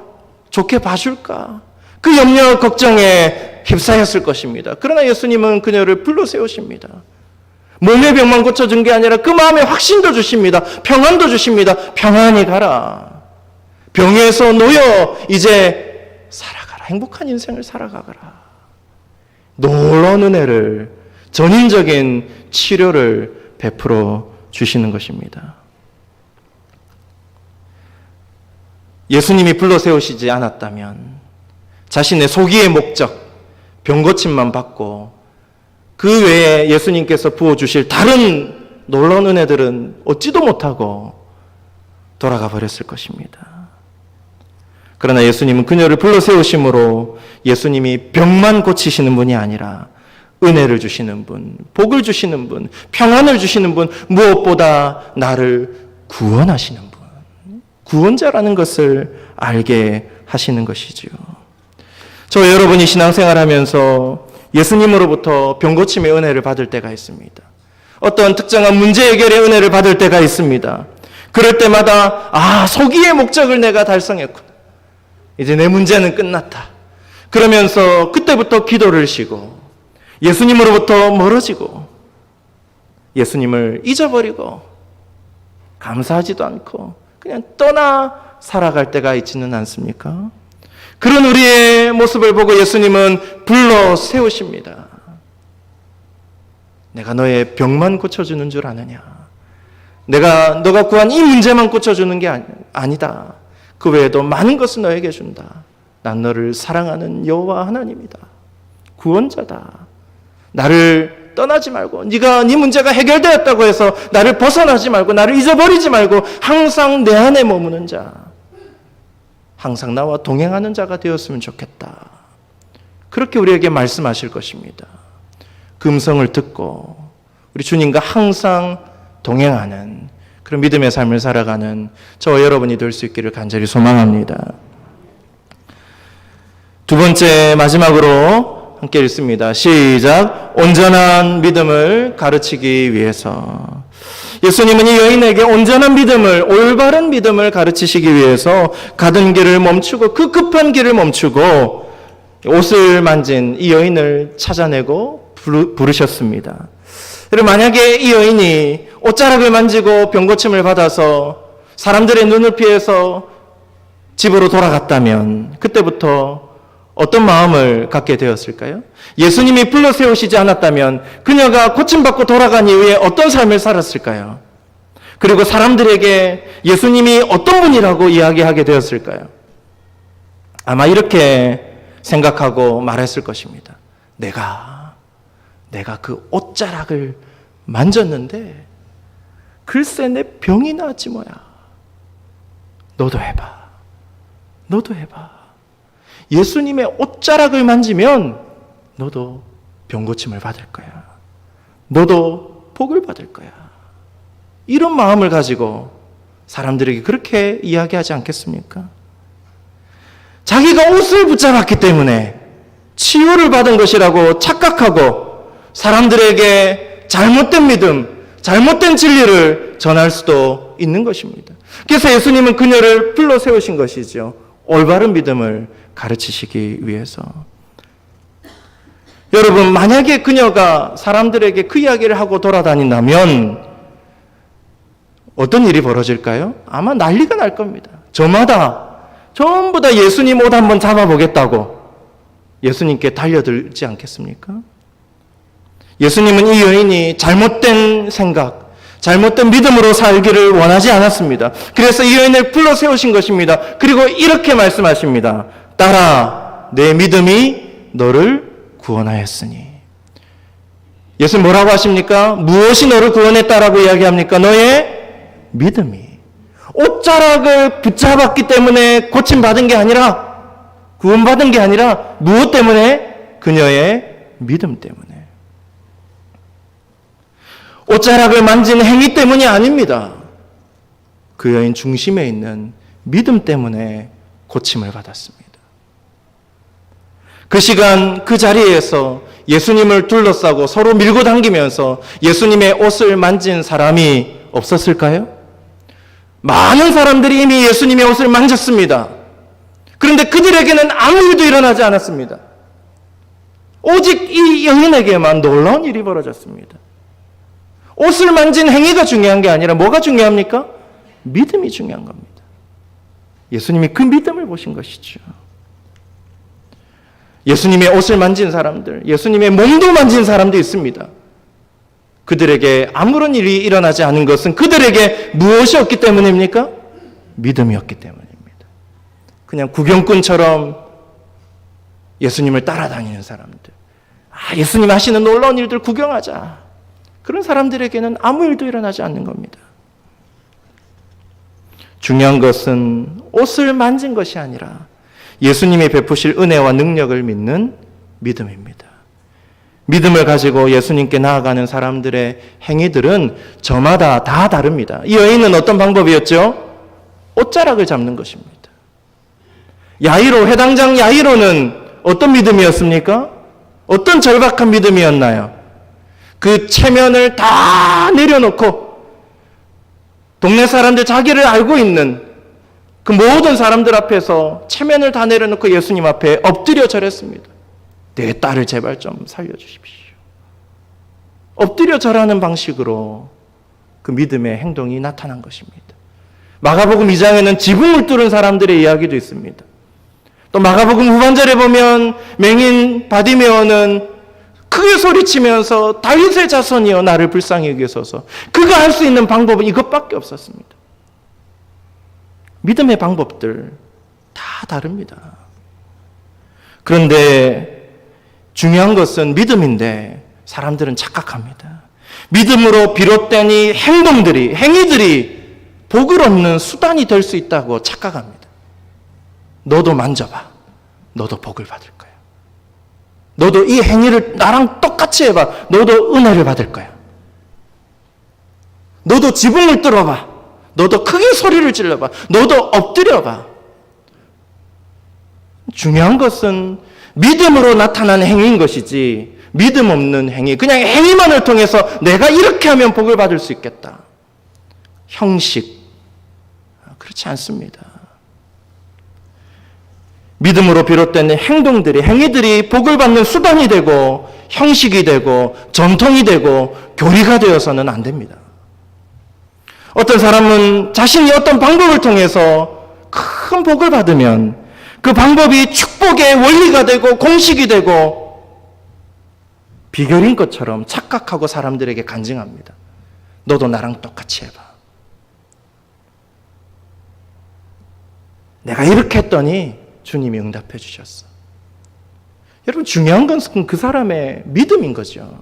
좋게 봐줄까? 그 염려, 걱정에 휩싸였을 것입니다. 그러나 예수님은 그녀를 불러 세우십니다. 몸의 병만 고쳐준 게 아니라 그 마음에 확신도 주십니다. 평안도 주십니다. 평안히 가라. 병에서 놓여 이제 살아가라. 행복한 인생을 살아가거라. 놀라운 은혜를, 전인적인 치료를 베풀어 주시는 것입니다. 예수님이 불러 세우시지 않았다면 자신의 소기의 목적, 병고침만 받고 그 외에 예수님께서 부어주실 다른 놀라운 은혜들은 얻지도 못하고 돌아가 버렸을 것입니다. 그러나 예수님은 그녀를 불러 세우심으로 예수님이 병만 고치시는 분이 아니라 은혜를 주시는 분, 복을 주시는 분, 평안을 주시는 분, 무엇보다 나를 구원하시는 분, 구원자라는 것을 알게 하시는 것이지요. 저 여러분이 신앙생활하면서 예수님으로부터 병고침의 은혜를 받을 때가 있습니다. 어떤 특정한 문제 해결의 은혜를 받을 때가 있습니다. 그럴 때마다 소기의 목적을 내가 달성했구나. 이제 내 문제는 끝났다. 그러면서 그때부터 기도를 쉬고 예수님으로부터 멀어지고 예수님을 잊어버리고 감사하지도 않고 그냥 떠나 살아갈 때가 있지는 않습니까? 그런 우리의 모습을 보고 예수님은 불러 세우십니다. 내가 너의 병만 고쳐주는 줄 아느냐? 너가 구한 이 문제만 고쳐주는 게 아니다. 그 외에도 많은 것을 너에게 준다. 난 너를 사랑하는 여호와 하나님이다. 구원자다. 나를 떠나지 말고 네 문제가 해결되었다고 해서 나를 벗어나지 말고 나를 잊어버리지 말고 항상 내 안에 머무는 자, 항상 나와 동행하는 자가 되었으면 좋겠다. 그렇게 우리에게 말씀하실 것입니다. 그 음성을 듣고 우리 주님과 항상 동행하는 그런 믿음의 삶을 살아가는 저와 여러분이 될 수 있기를 간절히 소망합니다. 두 번째 마지막으로 함께 읽습니다. 시작. 온전한 믿음을 가르치기 위해서. 예수님은 이 여인에게 온전한 믿음을, 올바른 믿음을 가르치시기 위해서 가던 길을 멈추고 그 급한 길을 멈추고 옷을 만진 이 여인을 찾아내고 부르셨습니다. 여러분, 만약에 이 여인이 옷자락을 만지고 병고침을 받아서 사람들의 눈을 피해서 집으로 돌아갔다면 그때부터 어떤 마음을 갖게 되었을까요? 예수님이 불러 세우시지 않았다면 그녀가 고침받고 돌아간 이후에 어떤 삶을 살았을까요? 그리고 사람들에게 예수님이 어떤 분이라고 이야기하게 되었을까요? 아마 이렇게 생각하고 말했을 것입니다. 내가 그 옷자락을 만졌는데 글쎄 내 병이 나았지 뭐야. 너도 해봐. 예수님의 옷자락을 만지면 너도 병고침을 받을 거야. 너도 복을 받을 거야. 이런 마음을 가지고 사람들에게 그렇게 이야기하지 않겠습니까? 자기가 옷을 붙잡았기 때문에 치유를 받은 것이라고 착각하고 사람들에게 잘못된 믿음, 잘못된 진리를 전할 수도 있는 것입니다. 그래서 예수님은 그녀를 불러 세우신 것이죠. 올바른 믿음을 가르치시기 위해서. 여러분, 만약에 그녀가 사람들에게 그 이야기를 하고 돌아다닌다면 어떤 일이 벌어질까요? 아마 난리가 날 겁니다. 저마다 전부 다 예수님 옷 한번 잡아보겠다고 예수님께 달려들지 않겠습니까? 예수님은 이 여인이 잘못된 생각, 잘못된 믿음으로 살기를 원하지 않았습니다. 그래서 이 여인을 불러 세우신 것입니다. 그리고 이렇게 말씀하십니다. 딸아, 내 믿음이 너를 구원하였으니. 예수님 뭐라고 하십니까? 무엇이 너를 구원했다라고 이야기합니까? 너의 믿음이. 옷자락을 붙잡았기 때문에 고침받은 게 아니라, 구원받은 게 아니라 무엇 때문에? 그녀의 믿음 때문에. 옷자락을 만진 행위 때문이 아닙니다. 그 여인 중심에 있는 믿음 때문에 고침을 받았습니다. 그 시간 그 자리에서 예수님을 둘러싸고 서로 밀고 당기면서 예수님의 옷을 만진 사람이 없었을까요? 많은 사람들이 이미 예수님의 옷을 만졌습니다. 그런데 그들에게는 아무 일도 일어나지 않았습니다. 오직 이 여인에게만 놀라운 일이 벌어졌습니다. 옷을 만진 행위가 중요한 게 아니라 뭐가 중요합니까? 믿음이 중요한 겁니다. 예수님이 그 믿음을 보신 것이죠. 예수님의 옷을 만진 사람들, 예수님의 몸도 만진 사람도 있습니다. 그들에게 아무런 일이 일어나지 않은 것은 그들에게 무엇이 없기 때문입니까? 믿음이었기 때문입니다. 그냥 구경꾼처럼 예수님을 따라다니는 사람들. 예수님 하시는 놀라운 일들 구경하자. 그런 사람들에게는 아무 일도 일어나지 않는 겁니다. 중요한 것은 옷을 만진 것이 아니라 예수님이 베푸실 은혜와 능력을 믿는 믿음입니다. 믿음을 가지고 예수님께 나아가는 사람들의 행위들은 저마다 다 다릅니다. 이 여인은 어떤 방법이었죠? 옷자락을 잡는 것입니다. 야이로, 해당장 야이로는 어떤 믿음이었습니까? 어떤 절박한 믿음이었나요? 그 체면을 다 내려놓고 동네 사람들, 자기를 알고 있는 그 모든 사람들 앞에서 체면을 다 내려놓고 예수님 앞에 엎드려 절했습니다. 내 딸을 제발 좀 살려주십시오. 엎드려 절하는 방식으로 그 믿음의 행동이 나타난 것입니다. 마가복음 2장에는 지붕을 뚫은 사람들의 이야기도 있습니다. 또 마가복음 후반절에 보면 맹인 바디메오는 크게 소리치면서 다윗의 자손이여 나를 불쌍히 여기소서. 그가 할 수 있는 방법은 이것밖에 없었습니다. 믿음의 방법들 다 다릅니다. 그런데 중요한 것은 믿음인데 사람들은 착각합니다. 믿음으로 비롯된 이 행동들이, 행위들이 복을 얻는 수단이 될 수 있다고 착각합니다. 너도 만져봐. 너도 복을 받을 거야. 너도 이 행위를 나랑 똑같이 해봐. 너도 은혜를 받을 거야. 너도 지붕을 뚫어봐. 너도 크게 소리를 질러봐. 너도 엎드려봐. 중요한 것은 믿음으로 나타나는 행위인 것이지 믿음 없는 행위, 그냥 행위만을 통해서 내가 이렇게 하면 복을 받을 수 있겠다. 형식, 그렇지 않습니다. 믿음으로 비롯된 행동들이, 행위들이 복을 받는 수단이 되고 형식이 되고 전통이 되고 교리가 되어서는 안 됩니다. 어떤 사람은 자신이 어떤 방법을 통해서 큰 복을 받으면 그 방법이 축복의 원리가 되고 공식이 되고 비결인 것처럼 착각하고 사람들에게 간증합니다. 너도 나랑 똑같이 해봐. 내가 이렇게 했더니 주님이 응답해 주셨어. 여러분, 중요한 것은 그 사람의 믿음인 거죠.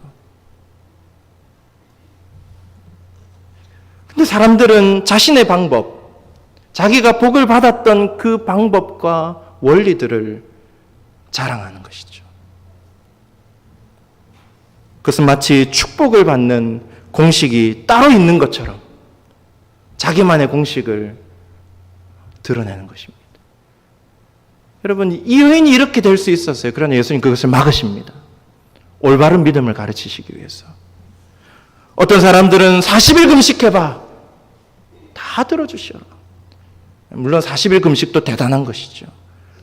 근데 사람들은 자신의 방법, 자기가 복을 받았던 그 방법과 원리들을 자랑하는 것이죠. 그것은 마치 축복을 받는 공식이 따로 있는 것처럼 자기만의 공식을 드러내는 것입니다. 여러분, 이 여인이 이렇게 될 수 있었어요. 그러나 예수님 그것을 막으십니다. 올바른 믿음을 가르치시기 위해서. 어떤 사람들은 40일 금식해봐. 다 들어주셔. 물론 40일 금식도 대단한 것이죠.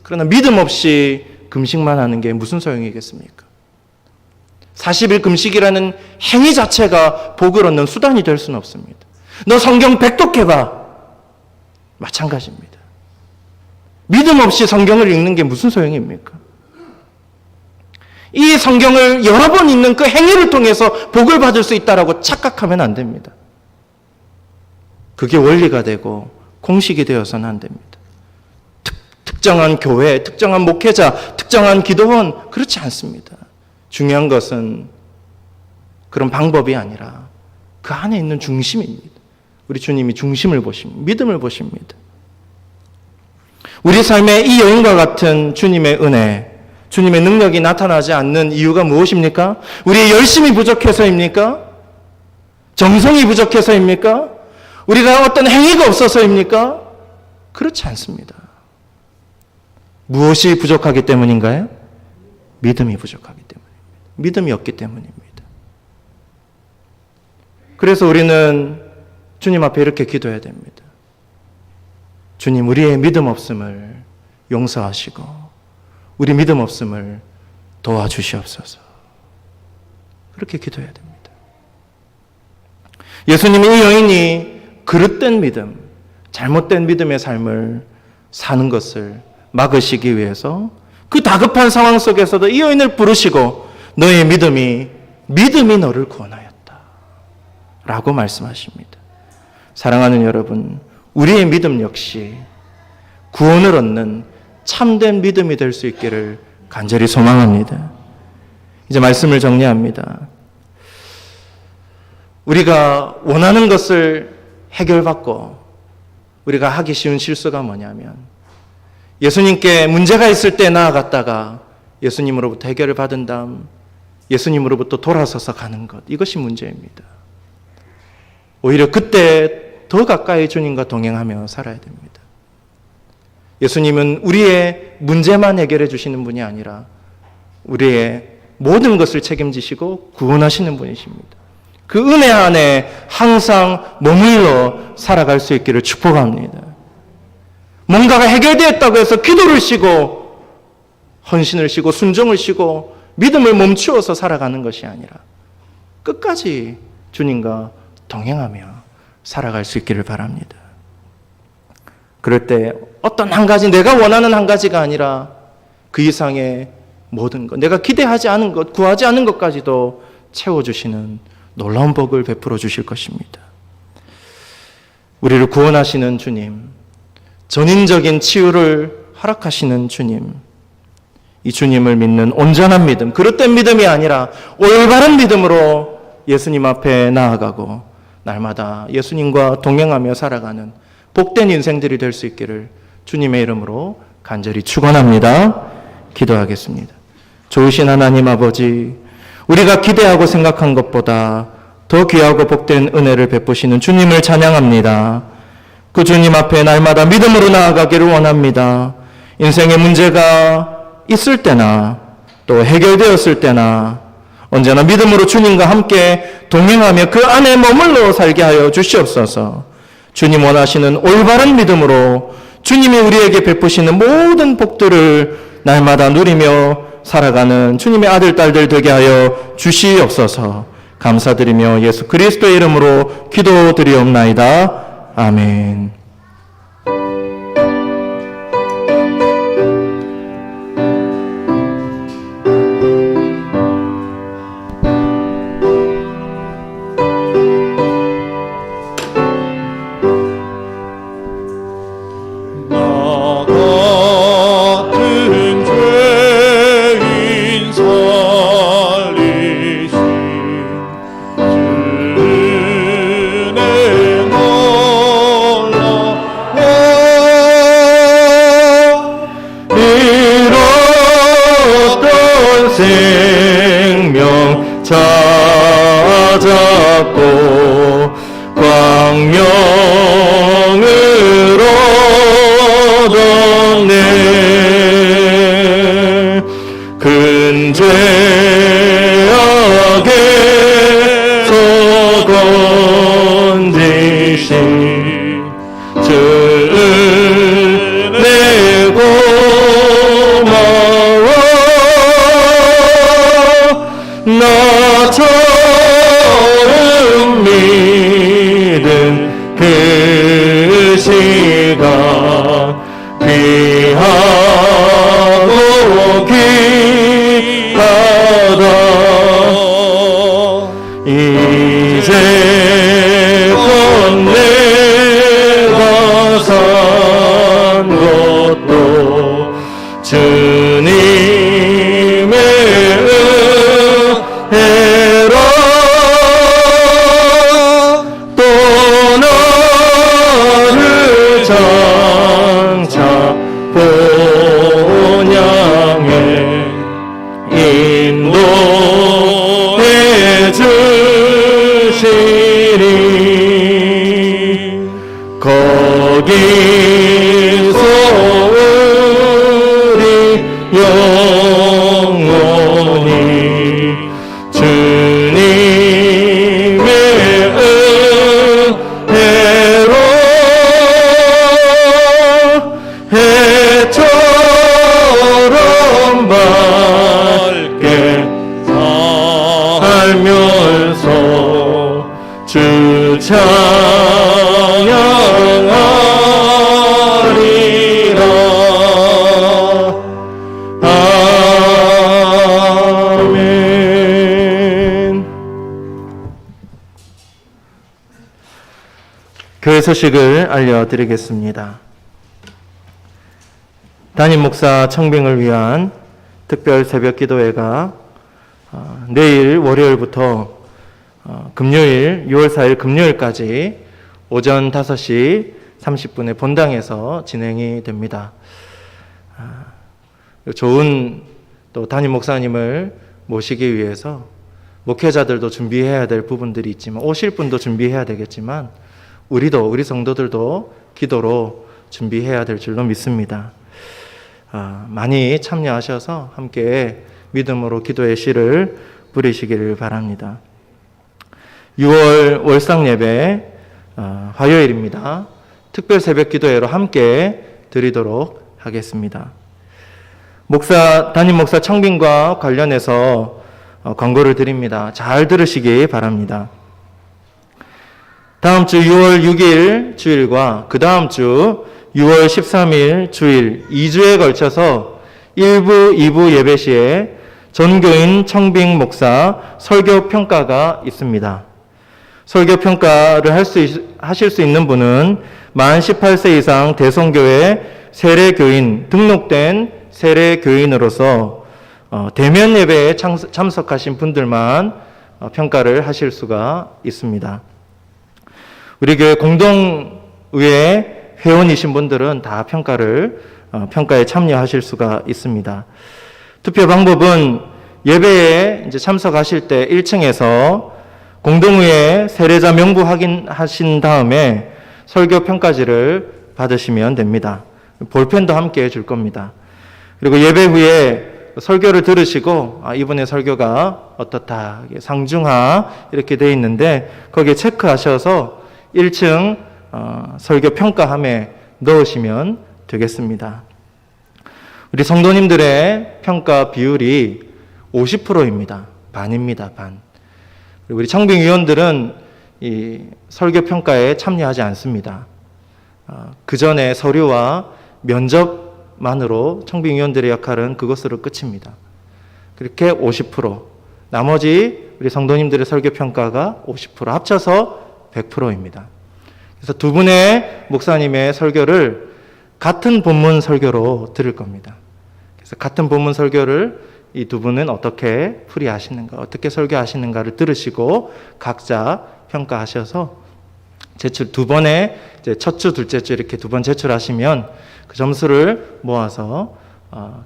그러나 믿음 없이 금식만 하는 게 무슨 소용이겠습니까? 40일 금식이라는 행위 자체가 복을 얻는 수단이 될 수는 없습니다. 너 성경 백독해봐. 마찬가지입니다. 믿음 없이 성경을 읽는 게 무슨 소용입니까? 이 성경을 여러 번 읽는 그 행위를 통해서 복을 받을 수 있다라고 착각하면 안 됩니다. 그게 원리가 되고 공식이 되어서는 안 됩니다. 특정한 교회, 특정한 목회자, 특정한 기도원, 그렇지 않습니다. 중요한 것은 그런 방법이 아니라 그 안에 있는 중심입니다. 우리 주님이 중심을 보십니다. 믿음을 보십니다. 우리 삶에 이 여인과 같은 주님의 은혜, 주님의 능력이 나타나지 않는 이유가 무엇입니까? 우리의 열심이 부족해서입니까? 정성이 부족해서입니까? 우리가 어떤 행위가 없어서입니까? 그렇지 않습니다. 무엇이 부족하기 때문인가요? 믿음이 부족하기 때문입니다. 믿음이 없기 때문입니다. 그래서 우리는 주님 앞에 이렇게 기도해야 됩니다. 주님, 우리의 믿음 없음을 용서하시고 우리 믿음 없음을 도와주시옵소서. 그렇게 기도해야 됩니다. 예수님이 이 여인이 그릇된 믿음, 잘못된 믿음의 삶을 사는 것을 막으시기 위해서 그 다급한 상황 속에서도 이 여인을 부르시고 너의 믿음이 너를 구원하였다 라고 말씀하십니다. 사랑하는 여러분, 우리의 믿음 역시 구원을 얻는 참된 믿음이 될 수 있기를 간절히 소망합니다. 이제 말씀을 정리합니다. 우리가 원하는 것을 해결받고 우리가 하기 쉬운 실수가 뭐냐면 예수님께 문제가 있을 때 나아갔다가 예수님으로부터 해결을 받은 다음 예수님으로부터 돌아서서 가는 것, 이것이 문제입니다. 오히려 그때 더 가까이 주님과 동행하며 살아야 됩니다. 예수님은 우리의 문제만 해결해 주시는 분이 아니라 우리의 모든 것을 책임지시고 구원하시는 분이십니다. 그 은혜 안에 항상 머물러 살아갈 수 있기를 축복합니다. 뭔가가 해결되었다고 해서 기도를 쉬고 헌신을 쉬고 순종을 쉬고 믿음을 멈추어서 살아가는 것이 아니라 끝까지 주님과 동행하며 살아갈 수 있기를 바랍니다. 그럴 때 어떤 한 가지, 내가 원하는 한 가지가 아니라 그 이상의 모든 것, 내가 기대하지 않은 것, 구하지 않은 것까지도 채워주시는 놀라운 복을 베풀어 주실 것입니다. 우리를 구원하시는 주님, 전인적인 치유를 허락하시는 주님, 이 주님을 믿는 온전한 믿음, 그릇된 믿음이 아니라 올바른 믿음으로 예수님 앞에 나아가고 날마다 예수님과 동행하며 살아가는 복된 인생들이 될 수 있기를 주님의 이름으로 간절히 축원합니다. 기도하겠습니다. 좋으신 하나님 아버지, 우리가 기대하고 생각한 것보다 더 귀하고 복된 은혜를 베푸시는 주님을 찬양합니다. 그 주님 앞에 날마다 믿음으로 나아가기를 원합니다. 인생의 문제가 있을 때나 또 해결되었을 때나 언제나 믿음으로 주님과 함께 동행하며 그 안에 머물러 살게 하여 주시옵소서. 주님 원하시는 올바른 믿음으로 주님이 우리에게 베푸시는 모든 복들을 날마다 누리며 살아가는 주님의 아들, 딸들 되게 하여 주시옵소서. 감사드리며 예수 그리스도의 이름으로 기도드리옵나이다. 아멘. 생명 찾았고 광명을 얻었네. 근 죄악에서 건지신 주를 내 고마워. 나처럼 믿음 그 시간 귀하고 귀하다. 이제껏 내가 산 것도 주님의 은혜라. 또 나를 장차 본향에 인도해 주시리. 거기서 우리 영원히 주님의 은혜로 해처럼 밝게 살면서 주 찬양하리라. 아멘. 교회 소식을 알려드리겠습니다. 담임 목사 청빙을 위한 특별 새벽 기도회가 내일 월요일부터 금요일 6월 4일 금요일까지 오전 5시 30분에 본당에서 진행이 됩니다. 좋은 또 담임 목사님을 모시기 위해서 목회자들도 준비해야 될 부분들이 있지만 오실 분도 준비해야 되겠지만 우리 성도들도 기도로 준비해야 될 줄로 믿습니다. 많이 참여하셔서 함께 믿음으로 기도의 씨를 부리시기를 바랍니다. 6월 월상 예배 화요일입니다. 특별 새벽 기도회로 함께 드리도록 하겠습니다. 담임 목사 청빙과 관련해서 광고를 드립니다. 잘 들으시기 바랍니다. 다음 주 6월 6일 주일과 그 다음 주 6월 13일 주일 2주에 걸쳐서 1부, 2부 예배 시에 전교인 청빙 목사 설교 평가가 있습니다. 설교 평가를 하실 수 있는 분은 만 18세 이상 대성교회 세례교인, 등록된 세례교인으로서 대면 예배에 참석하신 분들만 평가를 하실 수가 있습니다. 우리 교회 공동의회 회원이신 분들은 다 평가에 참여하실 수가 있습니다. 투표 방법은 예배에 이제 참석하실 때 1층에서 공동의회 세례자 명부 확인하신 다음에 설교 평가지를 받으시면 됩니다. 볼펜도 함께 줄 겁니다. 그리고 예배 후에 설교를 들으시고 이번에 설교가 어떻다, 상중하 이렇게 되어 있는데 거기에 체크하셔서 1층 설교 평가함에 넣으시면 되겠습니다. 우리 성도님들의 평가 비율이 50%입니다. 반입니다. 반. 그리고 우리 청빙위원들은 이 설교 평가에 참여하지 않습니다. 그 전에 서류와 면접만으로 청빙위원들의 역할은 그것으로 끝입니다. 그렇게 50%, 나머지 우리 성도님들의 설교 평가가 50%, 합쳐서 100%입니다. 그래서 두 분의 목사님의 설교를 같은 본문 설교로 들을 겁니다. 그래서 같은 본문 설교를 이 두 분은 어떻게 풀이하시는가, 어떻게 설교하시는가를 들으시고 각자 평가하셔서 제출 두 번에 이제 첫 주, 둘째 주 이렇게 두 번 제출하시면 그 점수를 모아서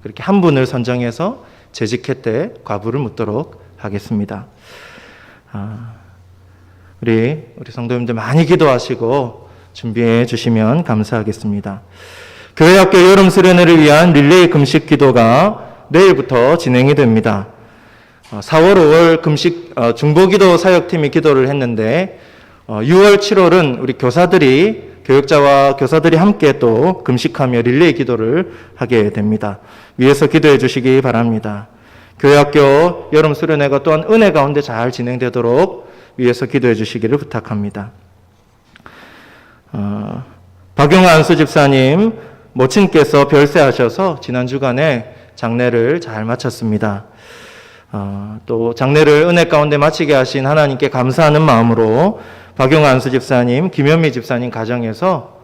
그렇게 한 분을 선정해서 재직회 때 과부를 묻도록 하겠습니다. 우리 성도님들 많이 기도하시고 준비해 주시면 감사하겠습니다. 교회학교 여름 수련회를 위한 릴레이 금식 기도가 내일부터 진행이 됩니다. 4월, 5월 금식 중보기도 사역팀이 기도를 했는데 6월, 7월은 우리 교육자와 교사들이 함께 또 금식하며 릴레이 기도를 하게 됩니다. 위에서 기도해 주시기 바랍니다. 교회학교 여름 수련회가 또한 은혜 가운데 잘 진행되도록 위에서 기도해 주시기를 부탁합니다. 박용화 안수 집사님 모친께서 별세하셔서 지난 주간에 장례를 잘 마쳤습니다. 또 장례를 은혜 가운데 마치게 하신 하나님께 감사하는 마음으로 박용화 안수 집사님, 김현미 집사님 가정에서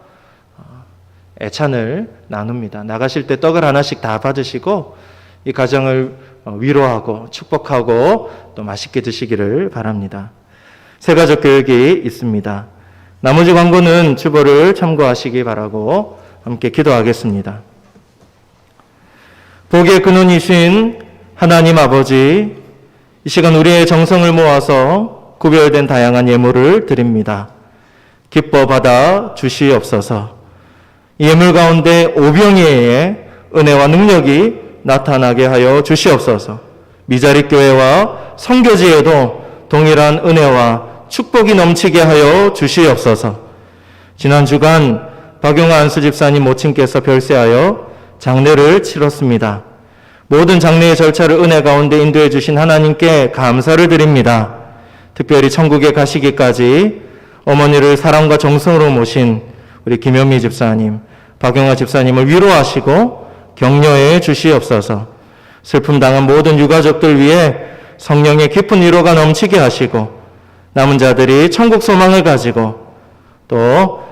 애찬을 나눕니다. 나가실 때 떡을 하나씩 다 받으시고 이 가정을 위로하고 축복하고 또 맛있게 드시기를 바랍니다. 새가족 교육이 있습니다. 나머지 광고는 주보를 참고하시기 바라고 함께 기도하겠습니다. 복의 근원이신 하나님 아버지, 이 시간 우리의 정성을 모아서 구별된 다양한 예물을 드립니다. 기뻐 받아 주시옵소서. 이 예물 가운데 오병이의 은혜와 능력이 나타나게 하여 주시옵소서. 미자리 교회와 선교지에도 동일한 은혜와 축복이 넘치게 하여 주시옵소서. 지난 주간 박용화 안수 집사님 모친께서 별세하여 장례를 치렀습니다. 모든 장례의 절차를 은혜 가운데 인도해 주신 하나님께 감사를 드립니다. 특별히 천국에 가시기까지 어머니를 사랑과 정성으로 모신 우리 김현미 집사님, 박용화 집사님을 위로하시고 격려해 주시옵소서. 슬픔 당한 모든 유가족들 위해 성령의 깊은 위로가 넘치게 하시고 남은 자들이 천국 소망을 가지고 또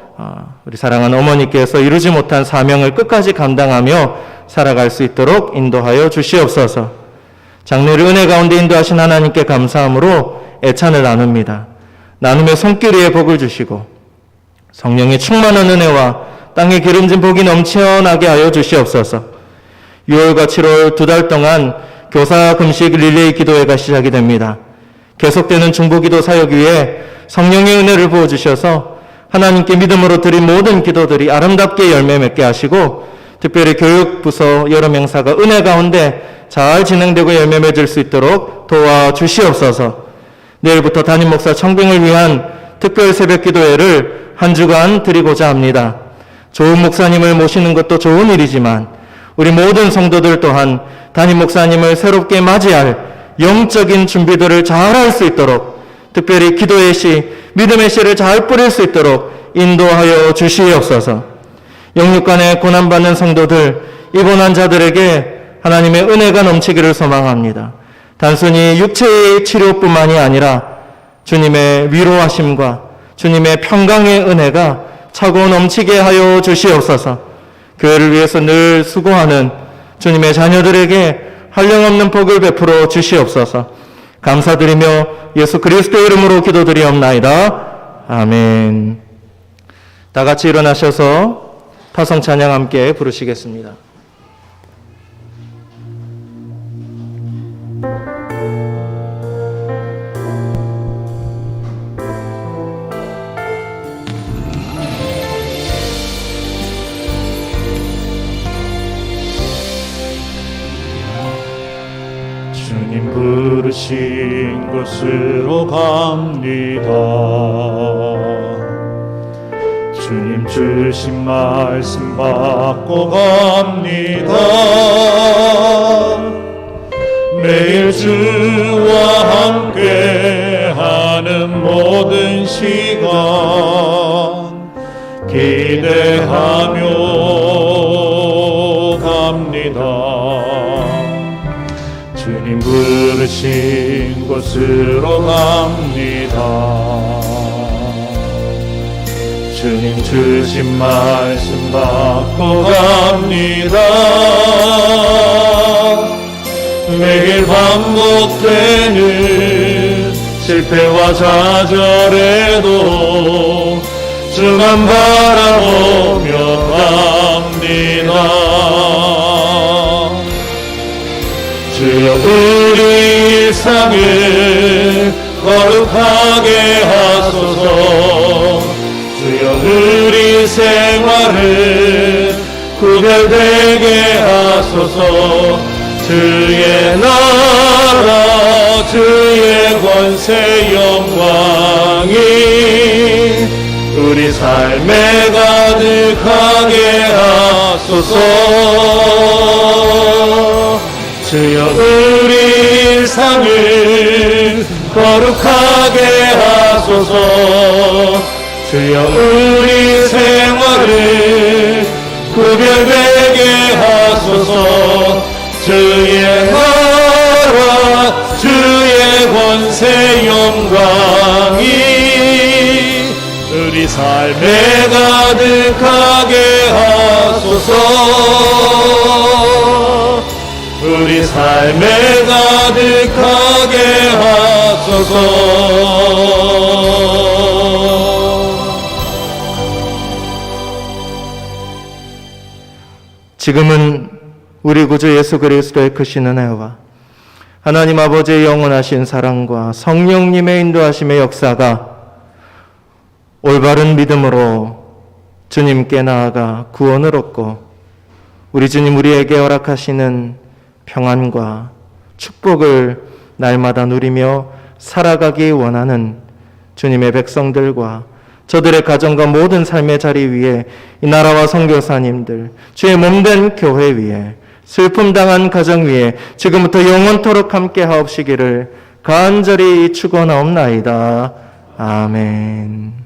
우리 사랑하는 어머니께서 이루지 못한 사명을 끝까지 감당하며 살아갈 수 있도록 인도하여 주시옵소서. 장례를 은혜 가운데 인도하신 하나님께 감사함으로 애찬을 나눕니다. 나눔의 손길 위에 복을 주시고 성령의 충만한 은혜와 땅에 기름진 복이 넘쳐나게 하여 주시옵소서. 6월과 7월 2달 동안 교사 금식 릴레이 기도회가 시작이 됩니다. 계속되는 중보기도 사역 위에 성령의 은혜를 부어주셔서 하나님께 믿음으로 드린 모든 기도들이 아름답게 열매 맺게 하시고 특별히 교육부서 여러 명사가 은혜 가운데 잘 진행되고 열매 맺을 수 있도록 도와주시옵소서. 내일부터 담임 목사 청빙을 위한 특별 새벽 기도회를 한 주간 드리고자 합니다. 좋은 목사님을 모시는 것도 좋은 일이지만 우리 모든 성도들 또한 담임 목사님을 새롭게 맞이할 영적인 준비들을 잘 할 수 있도록 특별히 기도의 씨, 믿음의 씨를 잘 뿌릴 수 있도록 인도하여 주시옵소서. 영육간에 고난받는 성도들, 입원한 자들에게 하나님의 은혜가 넘치기를 소망합니다. 단순히 육체의 치료뿐만이 아니라 주님의 위로하심과 주님의 평강의 은혜가 차고 넘치게 하여 주시옵소서. 교회를 위해서 늘 수고하는 주님의 자녀들에게 한량없는 복을 베풀어 주시옵소서. 감사드리며 예수 그리스도의 이름으로 기도드리옵나이다. 아멘. 다 같이 일어나셔서 파송 찬양 함께 부르시겠습니다. 주님 부르신 곳으로 갑니다. 주님 주신 말씀 받고 갑니다. 매일 주와 함께하는 모든 시간 기대하며 갑니다. 주님 부르신 곳으로 갑니다. 주님 주신 말씀 받고 갑니다. 매일 반복되는 실패와 좌절에도 주만 바라보며 갑니다. 주여 우리 일상을 거룩하게 하소서. 주여 우리 생활을 구별되게 하소서. 주의 나라 주의 권세 영광이 우리 삶에 가득하게 하소서. 주여 우리 일상을 거룩하게 하소서. 주여 우리 생활을 구별되게 하소서. 주의 나라 주의 권세 영광이 우리 삶에 가득하게 하소서. 우리 삶에 가득하게 하소서. 지금은 우리 구주 예수 그리스도의 크신 은혜와 하나님 아버지의 영원하신 사랑과 성령님의 인도하심의 역사가 올바른 믿음으로 주님께 나아가 구원을 얻고 우리 주님 우리에게 허락하시는 평안과 축복을 날마다 누리며 살아가기 원하는 주님의 백성들과 저들의 가정과 모든 삶의 자리 위에 이 나라와 선교사님들, 주의 몸된 교회 위에 슬픔 당한 가정 위에 지금부터 영원토록 함께 하옵시기를 간절히 축원하옵나이다. 아멘.